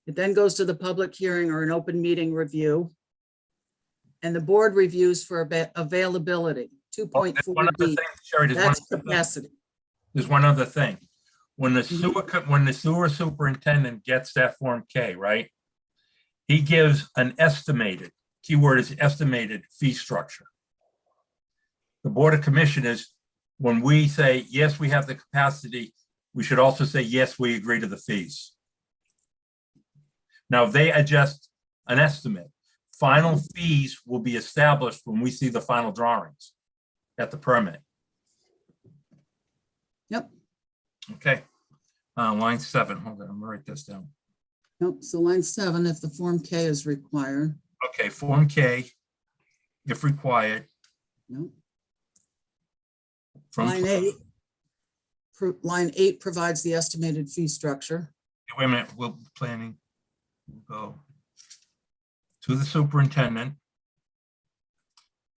It then goes to the public hearing or an open meeting review. And the board reviews for availability, One other 2.4D, thing, Sherry, that's capacity. there's one other thing. When the sewer superintendent gets that Form K, right? He gives an estimated, keyword is estimated fee structure. The Board of Commissioners, when we say, yes, we have the capacity, we should also say, yes, we agree to the fees. Now, if they adjust an estimate, final fees will be established when we see the final drawings at the permit. Yep. Okay, line 7, hold on, I'm gonna write this down. Nope, so line 7, if the Form K is required. Okay, Form K, if required. Nope. From, Line 8. Line 8 provides the estimated fee structure. wait a minute, we'll planning, we'll go to the superintendent,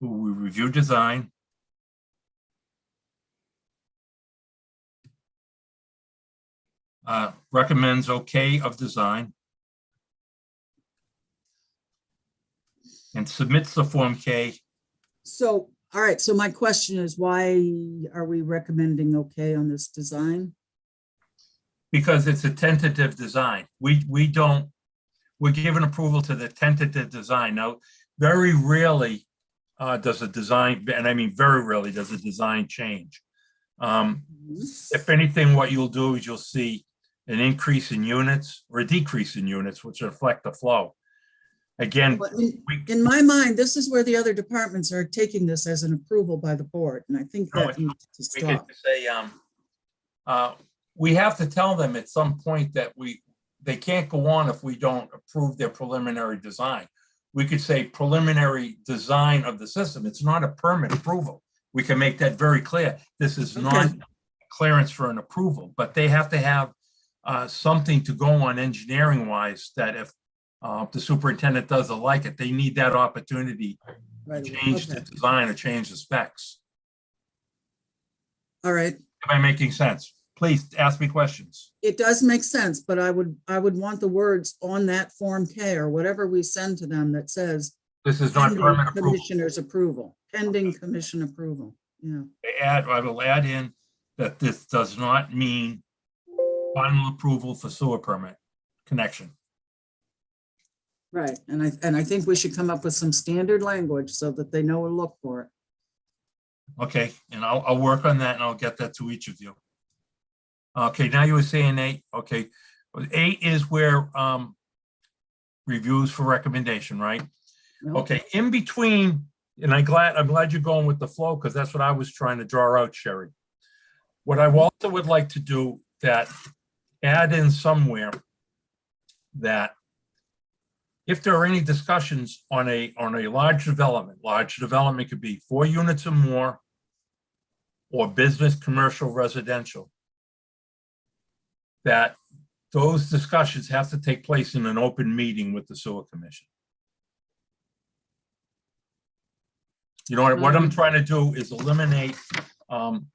who will review design. Recommends okay of design. And submits the Form K. So, all right, so my question is, why are we recommending okay on this design? Because it's a tentative design. We're given approval to the tentative design. Now, very rarely does a design, and I mean very rarely does a design change. If anything, what you'll do is you'll see an increase in units or a decrease in units, which reflect the flow. Again, But in my mind, this is where the other departments are taking this as an approval by the board, and I think No, that needs to we could stop. say, we have to tell them at some point that they can't go on if we don't approve their preliminary design. We could say preliminary design of the system. It's not a permit approval. We can make that very clear. This is not clearance for an approval, but they have to have something to go on engineering wise, that if the superintendent doesn't like it, they need that opportunity to Right, change the okay. design or change the specs. All right, Am I making sense? Please ask me questions. it does make sense, but I would want the words on that Form K or whatever we send to them that says This is not pending permit approval. commissioner's approval, pending commission approval. Yeah, I will add in that this does not mean final approval for sewer permit connection. Right, and I think we should come up with some standard language so that they know to look for it. Okay, and I'll work on that and I'll get that to each of you. Okay, now you were saying 8, okay. 8 is where reviews for recommendation, right? No? Okay, in between, and I'm glad you're going with the flow, because that's what I was trying to draw out, Sherry. What I also would like to do, that add in somewhere that if there are any discussions on a large development could be 4 units or more, or business, commercial, residential, that those discussions have to take place in an open meeting with the sewer commission. You know, what I'm trying to do is eliminate, Line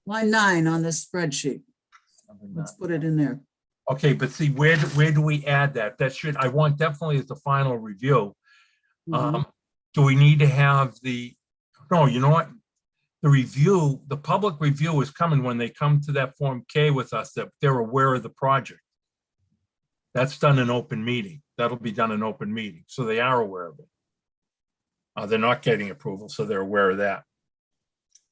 9 on this spreadsheet. Let's put it in there. okay, but see, where do we add that? That should, I want definitely as the final review. Mhm. Do we need to have no, you know what? The review, the public review is coming when they come to that Form K with us, that they're aware of the project. That's done in open meeting. That'll be done in open meeting, so they are aware of it. They're not getting approval, so they're aware of that.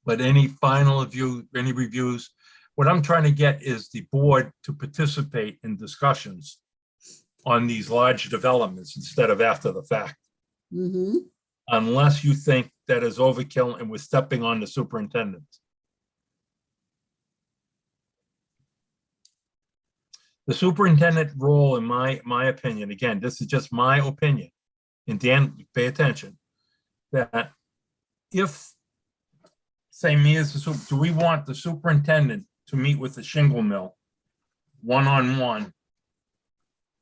But any final review, any reviews, what I'm trying to get is the board to participate in discussions on these large developments instead of after the fact. Mhm. Unless you think that is overkill and we're stepping on the superintendent. The superintendent role, in my opinion, again, this is just my opinion, and Dan, pay attention, that if, say me as the do we want the superintendent to meet with the shingle mill one-on-one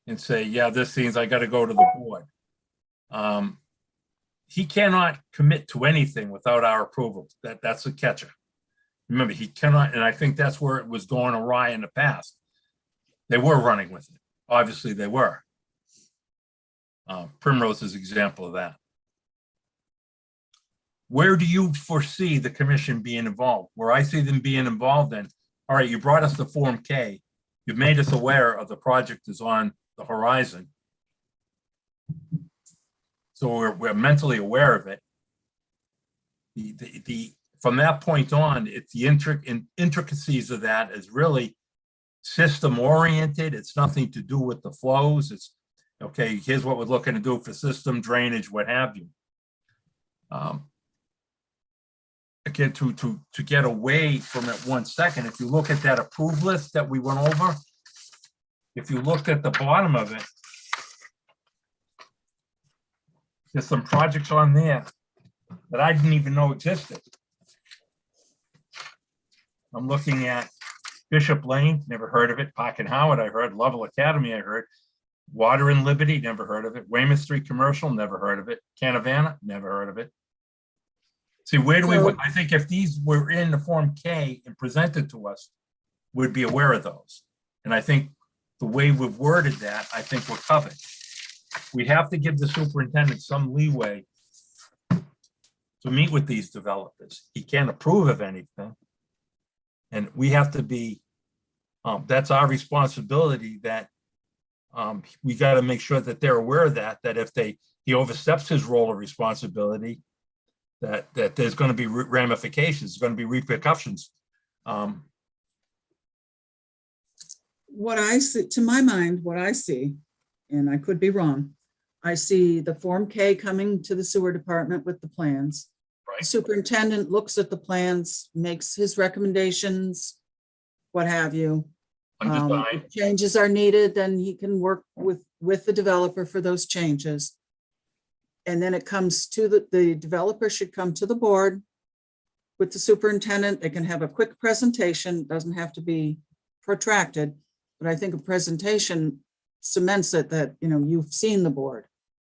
and say, yeah, this seems I got to go to the board? He cannot commit to anything without our approval. That's a catcher. Remember, he cannot, and I think that's where it was going awry in the past. They were running with it. Obviously, they were. Primrose is an example of that. Where do you foresee the commission being involved? Where I see them being involved in, all right, you brought us the Form K. You've made us aware of the project is on the horizon. So we're mentally aware of it. From that point on, it's the intricacies of that is really system oriented. It's nothing to do with the flows. It's okay, here's what we're looking to do for system drainage, what have you. Again, to get away from it 1 second, if you look at that approved list that we went over, if you look at the bottom of it, there's some projects on there that I didn't even know existed. I'm looking at Bishop Lane, never heard of it. Park and Howard, I heard. Lovell Academy, I heard. Water and Liberty, never heard of it. Weymouth Street Commercial, never heard of it. Canavana, never heard of it. See, where do we, I think if these were in the Form K and presented to us, we'd be aware of those. And I think the way we've worded that, I think we're covered. We have to give the superintendent some leeway to meet with these developers. He can't approve of anything. And we have to be, that's our responsibility, that we got to make sure that they're aware of that if he oversteps his role of responsibility, that there's going to be ramifications, there's going to be repercussions. What I see, to my mind, what I see, and I could be wrong, I see the Form K coming to the sewer department with the plans. Right. Superintendent looks at the plans, makes his recommendations, what have you. If changes are needed, then he can work with the developer for those changes. And then it comes to the developer should come to the board with the superintendent. They can have a quick presentation, doesn't have to be protracted, but I think a presentation cements it that, you know, you've seen the board.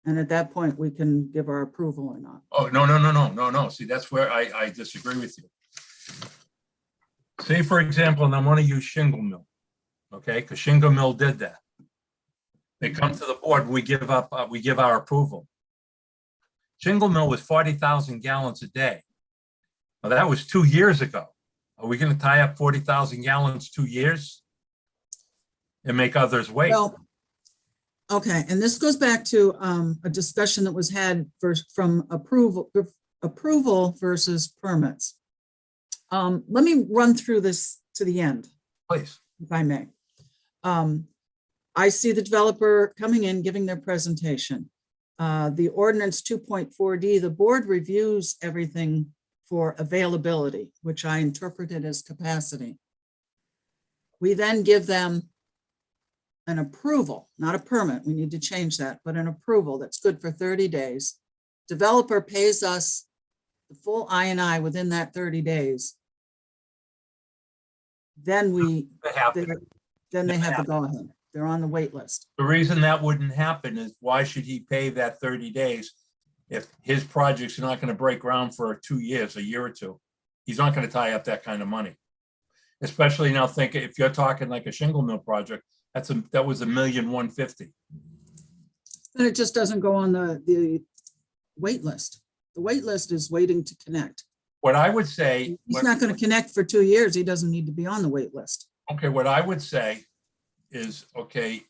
And at that point, we can give our approval or not. Oh, no. See, that's where I disagree with you. Say, for example, and I want to use Shingle Mill, okay? Because Shingle Mill did that. They come to the board, we give our approval. Shingle Mill was 40,000 gallons a day. Well, that was 2 years ago. Are we gonna tie up 40,000 gallons 2 years? And make others wait? Well, okay, and this goes back to a discussion that was had from approval versus permits. Let me run through this to the end, Please. if I may. I see the developer coming in, giving their presentation. The ordinance 2.4D, the board reviews everything for availability, which I interpreted as capacity. We then give them an approval, not a permit. We need to change that, but an approval that's good for 30 days. Developer pays us the full I&I within that 30 days. Then That happened. they have to go ahead. They're on the wait list. The reason that wouldn't happen is why should he pay that 30 days if his projects are not going to break ground for 2 years, a year or two? He's not going to tie up that kind of money. Especially now, think if you're talking like a shingle mill project, that was $1,150,000. But it just doesn't go on the wait list. The wait list is waiting to connect. What I would say, He's not going to connect for 2 years. He doesn't need to be on the wait list. okay, what I would say is, okay,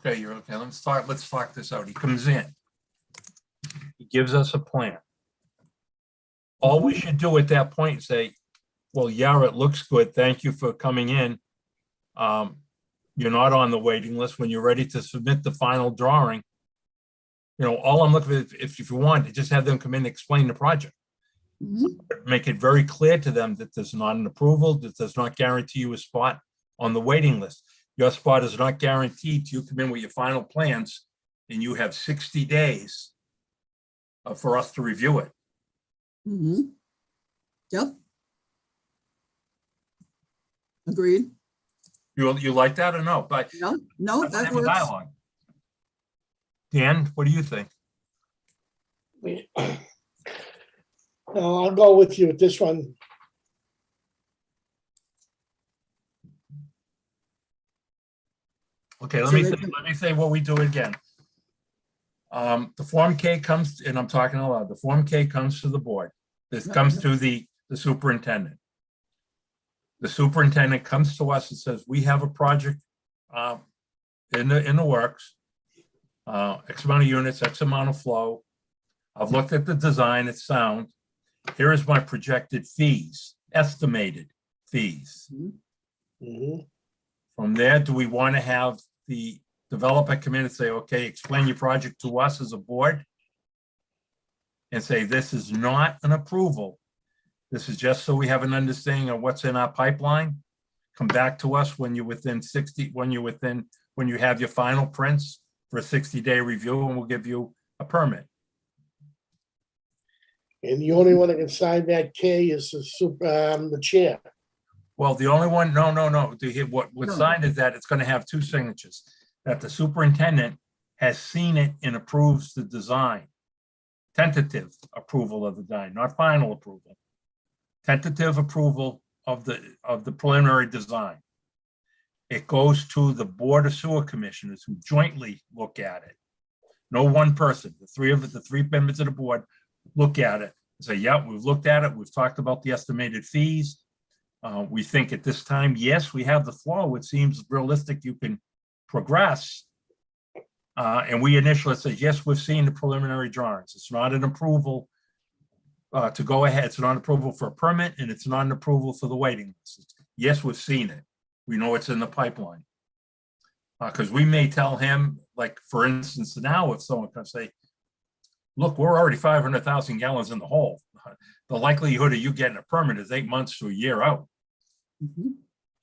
you're okay. Let's talk this out. He comes in. He gives us a plan. All we should do at that point is say, well, yeah, it looks good. Thank you for coming in. You're not on the waiting list. When you're ready to submit the final drawing, all I'm looking for, if you want, to just have them come in and explain the project. Make it very clear to them that there's not an approval, that does not guarantee you a spot on the waiting list. Your spot is not guaranteed till you come in with your final plans, and you have 60 days for us to review it. Yep. Agreed. You like that or no? But No, let's that have a works. dialogue. Dan, what do you think? No, I'll go with you with this one. Okay, So let me they- let me say what we do again. The Form K comes, and I'm talking aloud, the Form K comes to the board. This comes to the superintendent. The superintendent comes to us and says, we have a project in the works. X amount of units, X amount of flow. I've looked at the design, it's sound. Here is my projected fees, estimated fees. Mhm. From there, do we want to have the developer come in and say, okay, explain your project to us as a board? And say, this is not an approval. This is just so we have an understanding of what's in our pipeline. Come back to us when you're within 60, when you have your final prints for a 60-day review, and we'll give you a permit. And the only one that can sign that K is the chair. Well, the only one, no. What No. signed is that it's going to have two signatures, that the superintendent has seen it and approves the design. Tentative approval of the design, not final approval. Tentative approval of the preliminary design. It goes to the Board of Sewer Commissioners who jointly look at it. No one person, the three members of the board look at it and say, yeah, we've looked at it. We've talked about the estimated fees. We think at this time, yes, we have the flow. It seems realistic you can progress. And we initially said, yes, we've seen the preliminary drawings. It's not an approval to go ahead. It's not an approval for a permit, and it's not an approval for the waiting list. Yes, we've seen it. We know it's in the pipeline. Because we may tell him, like, for instance, now if someone can say, look, we're already 500,000 gallons in the hole. The likelihood of you getting a permit is 8 months to a year out.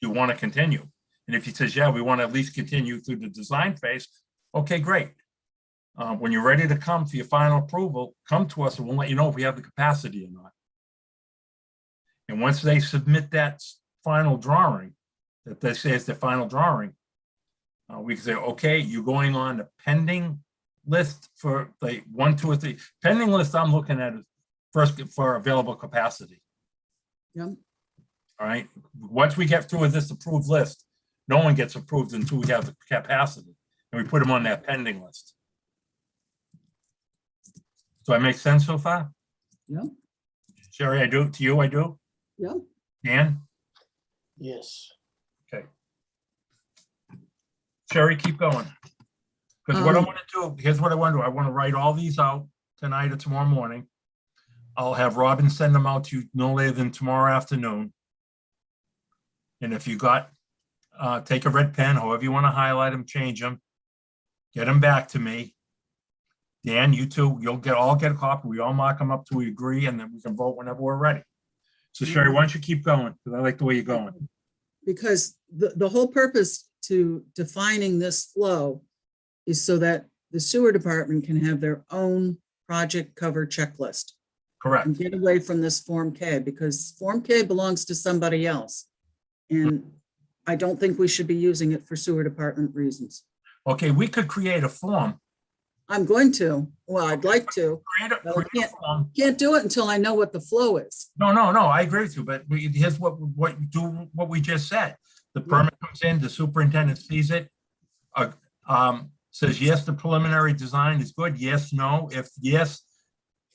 You want to continue. And if he says, yeah, we want to at least continue through the design phase, okay, great. When you're ready to come for your final approval, come to us and we'll let you know if we have the capacity or not. And once they submit that final drawing, that they say is the final drawing, we can say, okay, you're going on the pending list for the 1, 2, or 3. Pending list I'm looking at is first for available capacity. Yep. All right. Once we get through with this approved list, no one gets approved until we have the capacity, and we put them on that pending list. Do I make sense so far? Yep. Sherry, I do. To you, I do. Yeah. Dan? Yes. Okay. Sherry, keep going. Because what I Um, want to do, here's what I want to do. I want to write all these out tonight or tomorrow morning. I'll have Robin send them out to you no later than tomorrow afternoon. And if you got, take a red pen, however you want to highlight them, change them, get them back to me. Dan, you too, you'll all get a copy. We all mark them up till we agree, and then we can vote whenever we're ready. So Sherry, why don't you keep going? Because I like the way you're going. Because the whole purpose to defining this flow is so that the sewer department can have their own project cover checklist Correct. and get away from this Form K, because Form K belongs to somebody else. And I don't think we should be using it for sewer department reasons. Okay, we could create a form. I'm going to, well, I'd like to, Create a but I create a form. can't do it until I know what the flow is. No, I agree with you, but here's what we just said. The permit comes in, the superintendent sees it. Says, yes, the preliminary design is good. Yes, no. If yes,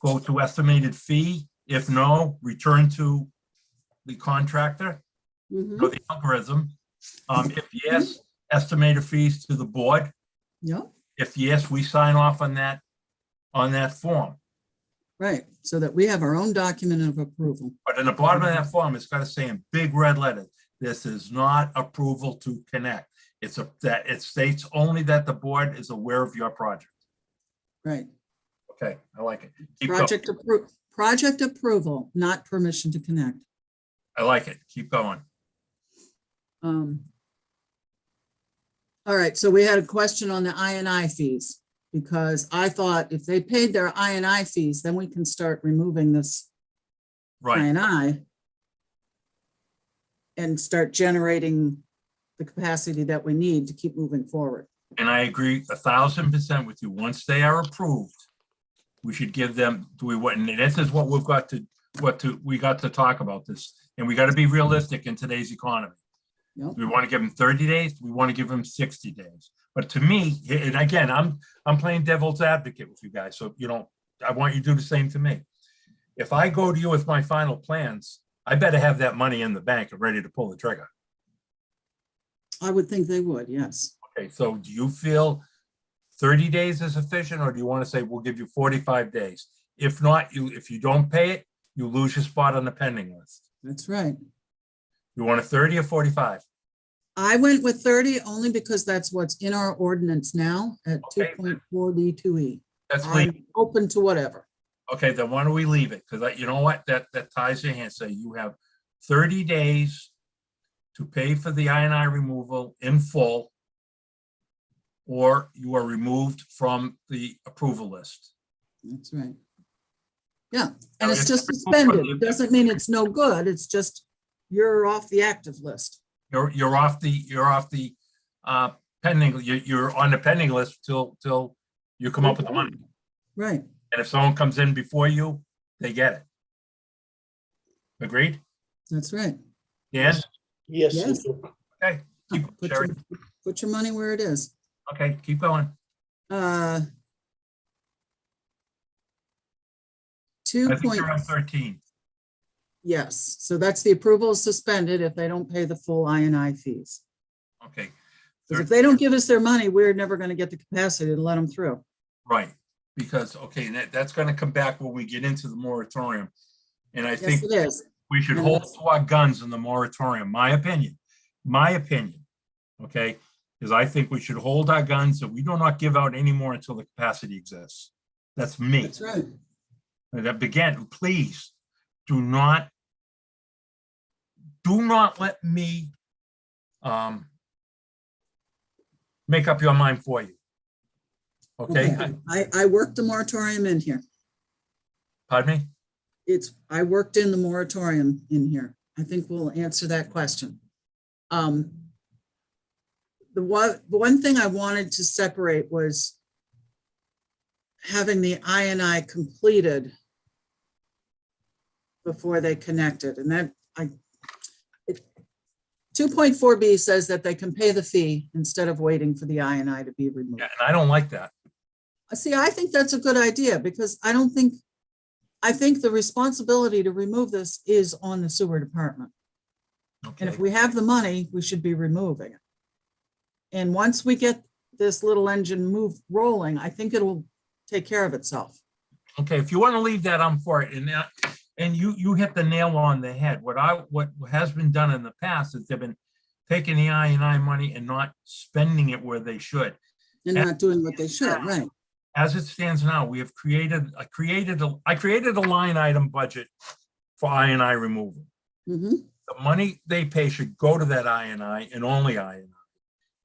go to estimated fee. If no, return to the contractor Mhm. or the algorithm. If yes, estimated fees to the board. Yeah, If yes, we sign off on that form. right. So that we have our own document of approval. But in the bottom of that form, it's got to say in big red letters, this is not approval to connect. That it states only that the board is aware of your project. Right. Okay, I like it. Keep going. Project approval, not permission to connect. I like it. Keep going. All right, so we had a question on the INI fees, because I thought if they paid their INI fees, then we can start removing this Right. INI and start generating the capacity that we need to keep moving forward. And I agree 1,000% with you. Once they are approved, we should give them, and this is what we got to talk about this. And we got to be realistic in today's economy. Yep. We want to give them 30 days. We want to give them 60 days. But to me, and again, I'm playing devil's advocate with you guys. So, I want you to do the same to me. If I go to you with my final plans, I better have that money in the bank and ready to pull the trigger. I would think they would, yes. Okay, so do you feel 30 days is sufficient, or do you want to say we'll give you 45 days? If not, if you don't pay it, you lose your spot on the pending list. That's right. You want a 30 or 45? I went with 30 only because that's what's in our ordinance now at Okay. 2.4D2E. That's leave. I'm open to whatever. Okay, then why don't we leave it? Because you know what? That ties your hands. So you have 30 days to pay for the INI removal in full, or you are removed from the approval list. That's right. Yeah, Now, and it's if just it's removed from suspended. It doesn't mean it's no good. It's just you're off the active list. You're off the pending. You're on the pending list till you come up with the money. Right. And if someone comes in before you, they get it. Agreed? That's right. Dan? Yes. Yes. Okay. Keep, Put Sherry. put your money where it is. Okay, keep going. Uh, I think 2. you're on 13. Yes, so that's the approval is suspended if they don't pay the full INI fees. Okay. Because if they don't give us their money, we're never going to get the capacity to let them through. Right, because, okay, that's going to come back when we get into the moratorium. And I Yes, think it is. we should And hold that's- to our guns in the moratorium, my opinion, okay? Because I think we should hold our guns and we do not give out any more until the capacity exists. That's me. That's right. And that began, please, do not let me make up your mind for you. Okay? I worked the moratorium in here. Pardon me? I worked in the moratorium in here. I think we'll answer that question. The one thing I wanted to separate was having the INI completed before they connected. And that 2.4B says that they can pay the fee instead of waiting for the INI to be removed. Yeah, and I don't like that. See, I think that's a good idea because I don't think I think the responsibility to remove this is on the sewer department. And if Okay, we have the money, we should be removing it. And once we get this little engine rolling, I think it'll take care of itself. okay, if you want to leave that, I'm for it. And you hit the nail on the head. What has been done in the past is they've been taking the I&I money and not spending it where they should. And not doing what they should, right? As it stands now, we have I created a line item budget for I&I removal. Mhm, The money they pay should go to that I&I and only I&I.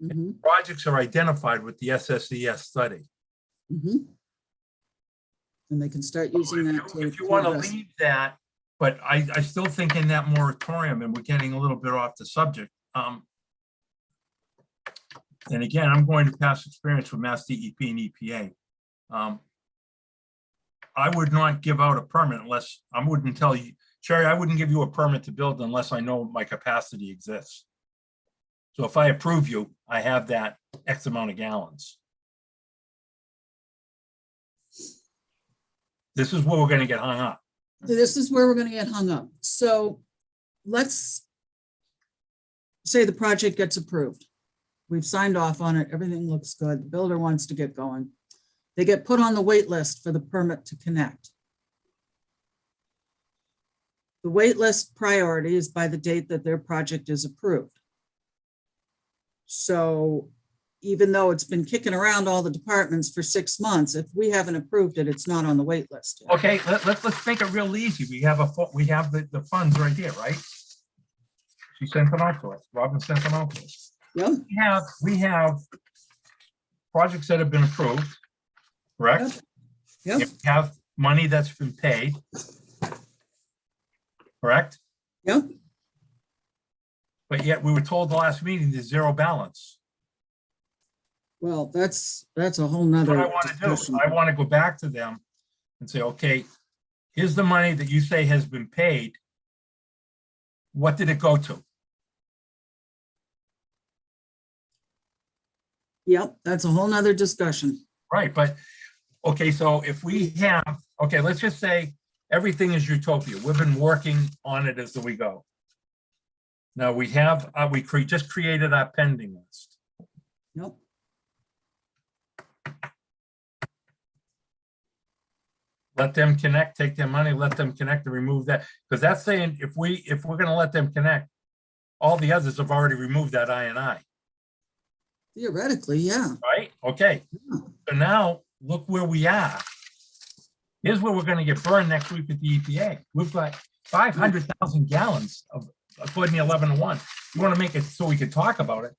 mhm, Projects are identified with the SSES study. mhm. And they can start using that to. If you want to address- leave that, but I still think in that moratorium, and we're getting a little bit off the subject. And again, I'm going to past experience with Mass DEP and EPA. I would not give out a permit unless, I wouldn't tell you, Sherry, I wouldn't give you a permit to build unless I know my capacity exists. So if I approve you, I have that X amount of gallons. This is where we're gonna get hung up. This is where we're gonna get hung up. So let's say the project gets approved. We've signed off on it. Everything looks good. The builder wants to get going. They get put on the wait list for the permit to connect. The wait list priority is by the date that their project is approved. So even though it's been kicking around all the departments for 6 months, if we haven't approved it, it's not on the wait list yet. Okay, let's make it real easy. We have the funds right here, right? She sent them out to us. Robin sent them out to us. Yep, We have projects that have been approved, correct? yep, We have money that's been paid, correct? yep. But yet we were told the last meeting there's zero balance. Well, that's a whole That's nother what I want to do. discussion. I want to go back to them and say, okay, here's the money that you say has been paid. What did it go to? Yep, that's a whole nother discussion. Right, but, okay, so if we have, okay, let's just say everything is utopia. We've been working on it as we go. Now we have, just created our pending list. Yep. Let them connect, take their money, let them connect and remove that. Because that's saying if we're gonna let them connect, all the others have already removed that I&I, Theoretically, yeah. right? Okay, so now look where we are. Here's where we're gonna get burned next week with the EPA. We've got 500,000 gallons of, according to 11-1. You wanna make it so we can talk about it.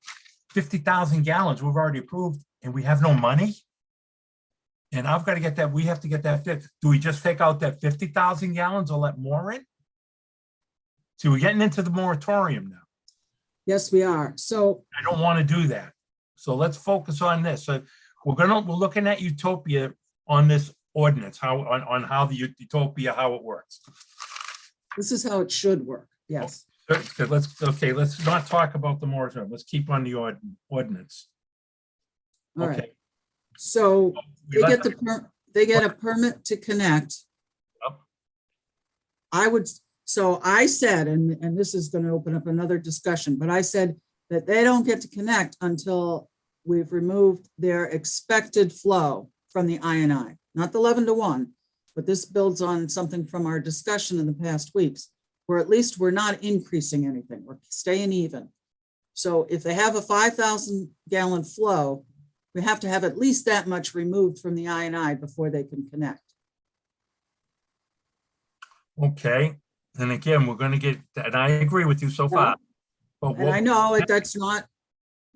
50,000 gallons we've already approved and we have no money? And I've got to get that, we have to get that. Do we just take out that 50,000 gallons or let more in? So we're getting into the moratorium now. Yes, we are. So, I don't want to do that. So let's focus on this. So we're looking at utopia on this ordinance, on how the utopia, how it works. this is how it should work. Yes. Let's not talk about the moratorium. Let's keep on the ordinance. All right. Okay. So We they let get they get a permit to connect. Yep. So I said, and this is going to open up another discussion, but I said that they don't get to connect until we've removed their expected flow from the I&I, not the 11-1, but this builds on something from our discussion in the past weeks, where at least we're not increasing anything, we're staying even. So if they have a 5,000 gallon flow, we have to have at least that much removed from the I&I before they can connect. Okay. And again, we're going to get, and I agree with you so far. But And I know that's not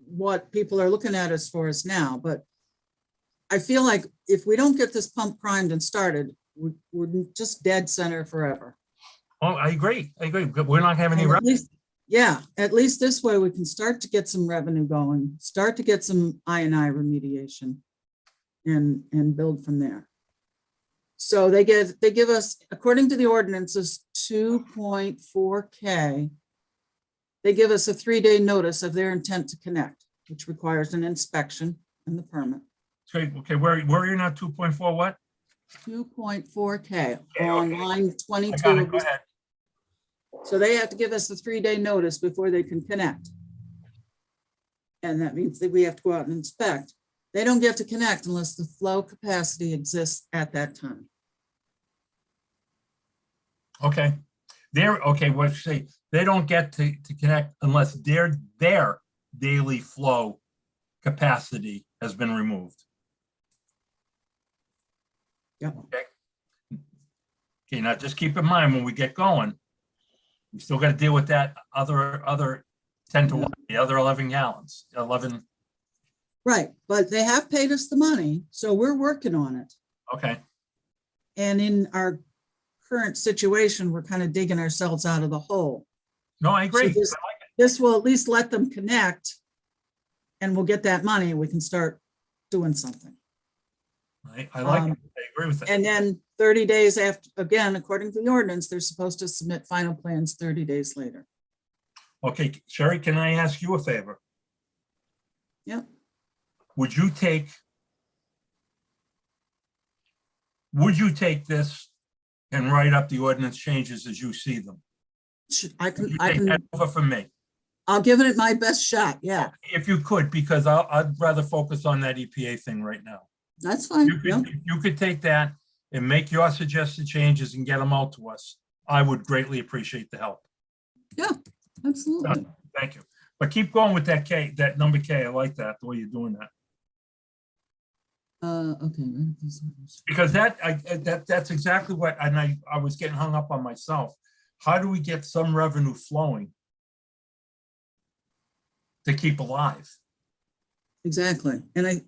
what people are looking at us for us now, but I feel like if we don't get this pump primed and started, we're just dead center forever. Oh, I agree. We're not having any. And at least this way we can start to get some revenue going, start to get some I&I remediation and build from there. So they give us, according to the ordinances, 2.4K. They give us a 3-day notice of their intent to connect, which requires an inspection and the permit. Okay, where are you now? 2.4 what? 2.4K Okay, on okay. line I 22. got it. of Go this- ahead. So they have to give us a 3-day notice before they can connect. And that means that we have to go out and inspect. They don't get to connect unless the flow capacity exists at that time. Okay. Okay, what you say, they don't get to connect unless their daily flow capacity has been removed. Yep. Okay, now just keep in mind, when we get going, we still got to deal with that other 10 to 1, the other 11 gallons, 11, Right, but they have paid us the money, so we're working on it. okay. And in our current situation, we're kind of digging ourselves out of the hole. No, I agree. So this will at least let them connect, and we'll get that money, and we can start doing something. I like it. Um, I agree with it. And then 30 days after, again, according to the ordinance, they're supposed to submit final plans 30 days later. Okay, Sherry, can I ask you a favor? Yep. Would you take this and write up the ordinance changes as you see them? I Would you can, take that over from me? I'll give it my best shot. Yeah, If you could, because I'd rather focus on that EPA thing right now. that's fine. You Yep. could, if you could take that and make your suggested changes and get them out to us, I would greatly appreciate the help. Absolutely. Thank you. But keep going with that K, that number K. I like that, the way you're doing that. Okay. Because that's exactly what, and I was getting hung up on myself. How do we get some revenue flowing to keep alive? Exactly. And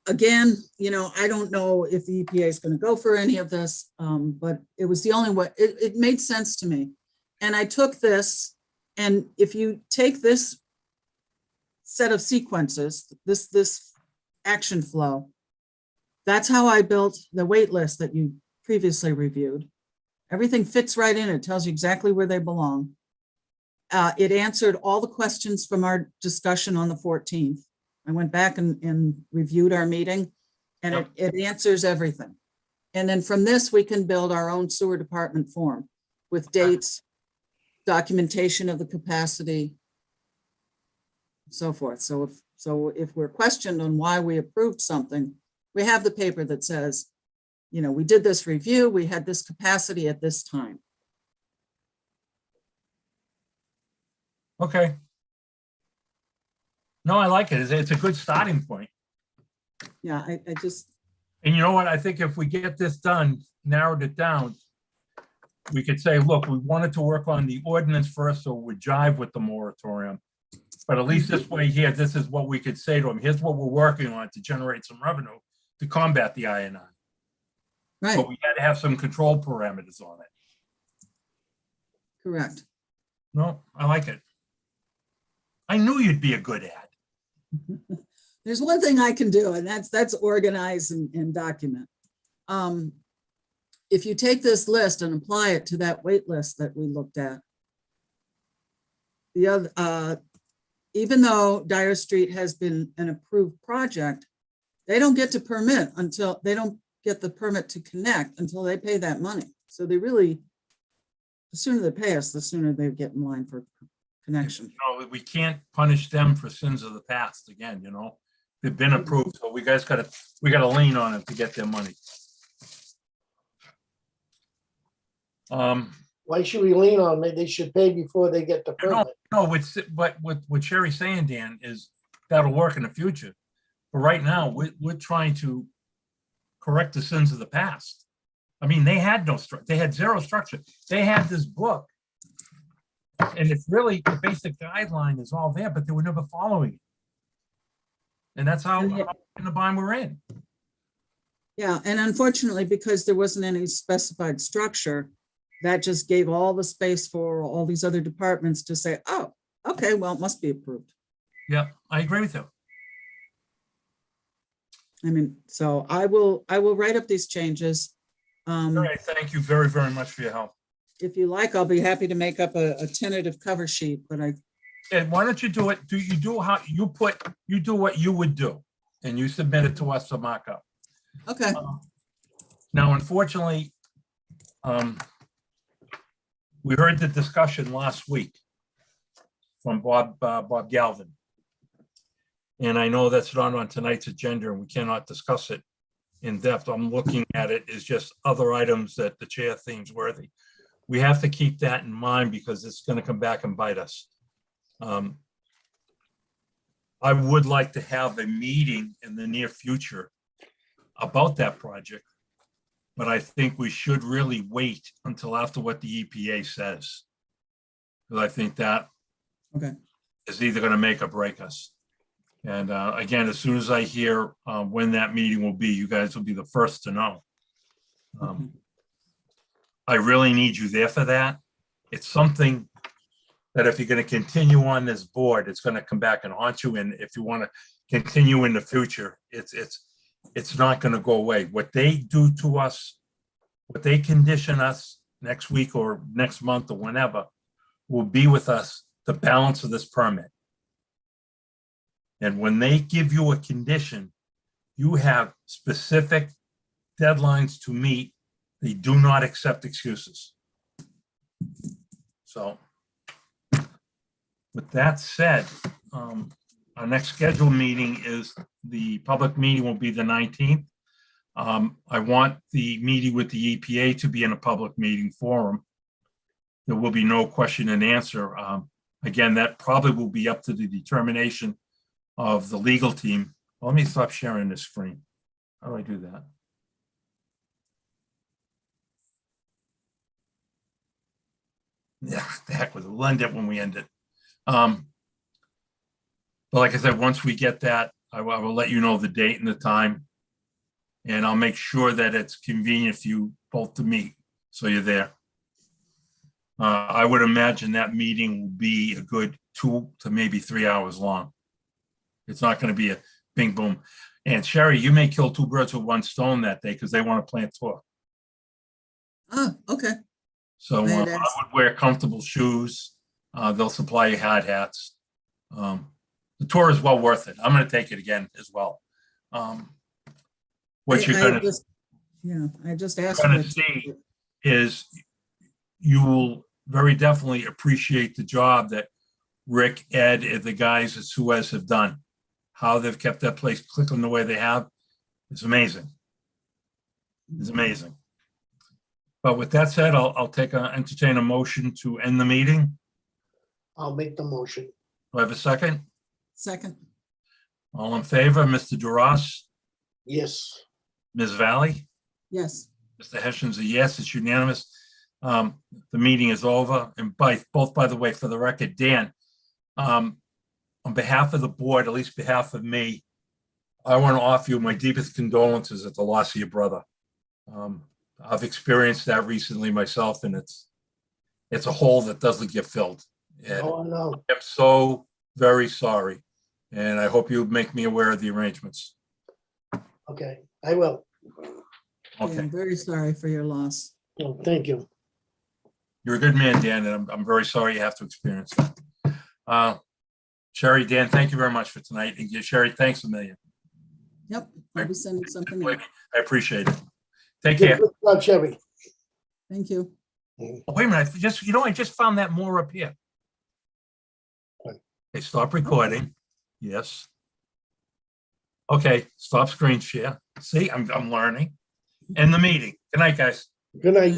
again, I don't know if the EPA is going to go for any of this, but it was the only way, it made sense to me. And I took this, and if you take this set of sequences, this action flow, that's how I built the wait list that you previously reviewed. Everything fits right in. It tells you exactly where they belong. It answered all the questions from our discussion on the 14th. I went back and reviewed our meeting, and it answers everything. And then from this, we can build our own sewer department form with dates, documentation of the capacity, so forth. So if we're questioned on why we approved something, we have the paper that says, we did this review, we had this capacity at this time. Okay. No, I like it. It's a good starting point. Yeah, I just, And you know what? I think if we get this done, narrowed it down, we could say, look, we wanted to work on the ordinance first, so it would jive with the moratorium. But at least this way here, this is what we could say to them. Here's what we're working on to generate some revenue to combat the INI. right, But we had to have some control parameters on it. correct. No, I like it. I knew you'd be a good ad. There's one thing I can do, and that's organize and document. If you take this list and apply it to that wait list that we looked at, the other, even though Dyer Street has been an approved project, they don't get to permit until, they don't get the permit to connect until they pay that money. So they really, the sooner they pay us, the sooner they get in line for connection. No, we can't punish them for sins of the past again, They've been approved, so we gotta lean on it to get their money. Why should we lean on them? They should pay before they get the permit. No, but what Sherry's saying, Dan, is that'll work in the future. But right now, we're trying to correct the sins of the past. I mean, they had they had zero structure. They had this book. And it's really, the basic guideline is all there, but they were never following it. And that's how in the bind we're in. Yeah, and unfortunately, because there wasn't any specified structure, that just gave all the space for all these other departments to say, oh, okay, well, it must be approved. Yeah, I agree with you. I mean, so I will write up these changes. All right, thank you very, very much for your help. If you like, I'll be happy to make up a tentative cover sheet, but And why don't you do it? You do what you would do, and you submit it to us for markup. okay, Now, unfortunately, we heard the discussion last week from Bob Galvin. And I know that's not on tonight's agenda and we cannot discuss it in depth. I'm looking at it as just other items that the chair thinks worthy. We have to keep that in mind because it's going to come back and bite us. I would like to have a meeting in the near future about that project, but I think we should really wait until after what the EPA says. Because I think that Okay. is either going to make or break us. And again, as soon as I hear when that meeting will be, you guys will be the first to know. I really need you there for that. It's something that if you're going to continue on this board, it's going to come back and haunt you. And if you want to continue in the future, it's not going to go away. What they do to us, what they condition us next week or next month or whenever, will be with us the balance of this permit. And when they give you a condition, you have specific deadlines to meet. They do not accept excuses. So with that said, our next scheduled meeting is, the public meeting will be the 19th. I want the meeting with the EPA to be in a public meeting forum. There will be no question and answer. Again, that probably will be up to the determination of the legal team. Let me stop sharing this screen. How do I do that? Yeah, the heck with it. We'll end it when we end it. But like I said, once we get that, I will let you know the date and the time. And I'll make sure that it's convenient for you both to meet, so you're there. I would imagine that meeting will be a good 2 to maybe 3 hours long. It's not going to be a bing boom. And Sherry, you may kill 2 birds with 1 stone that day because they want a plant tour. Oh, okay. So I Badass. would wear comfortable shoes. They'll supply you hard hats. The tour is well worth it. I'm going to take it again as well. What you're going to Yeah, I just asked. for it. see is you will very definitely appreciate the job that Rick, Ed, and the guys at Suez have done. How they've kept that place clicking the way they have. It's amazing. It's amazing. But with that said, I'll entertain a motion to end the meeting. I'll make the motion. Do I have a second? Second, All in favor, Mr. Duras, Yes. Ms. Valley, yes. Mr. Hessian's a yes, it's unanimous. The meeting is over. And both, by the way, for the record, Dan, on behalf of the board, at least behalf of me, I want to offer you my deepest condolences at the loss of your brother. I've experienced that recently myself, and it's a hole that doesn't get filled. And Oh, no. I'm so very sorry, and I hope you make me aware of the arrangements. Okay, I will. Yeah, Okay, I'm very sorry for your loss. Well, thank you. you're a good man, Dan, and I'm very sorry you have to experience that. Sherry, Dan, thank you very much for tonight, and Sherry, thanks a million. Yep, I'll be sending something out. I appreciate it. Take care. Good job, Chevy. Thank you. Oh, wait a minute, I just found that more up here. What? Okay, stop recording. Yes. Okay, stop screen share. See, I'm learning. End the meeting. Good night, guys. Good night.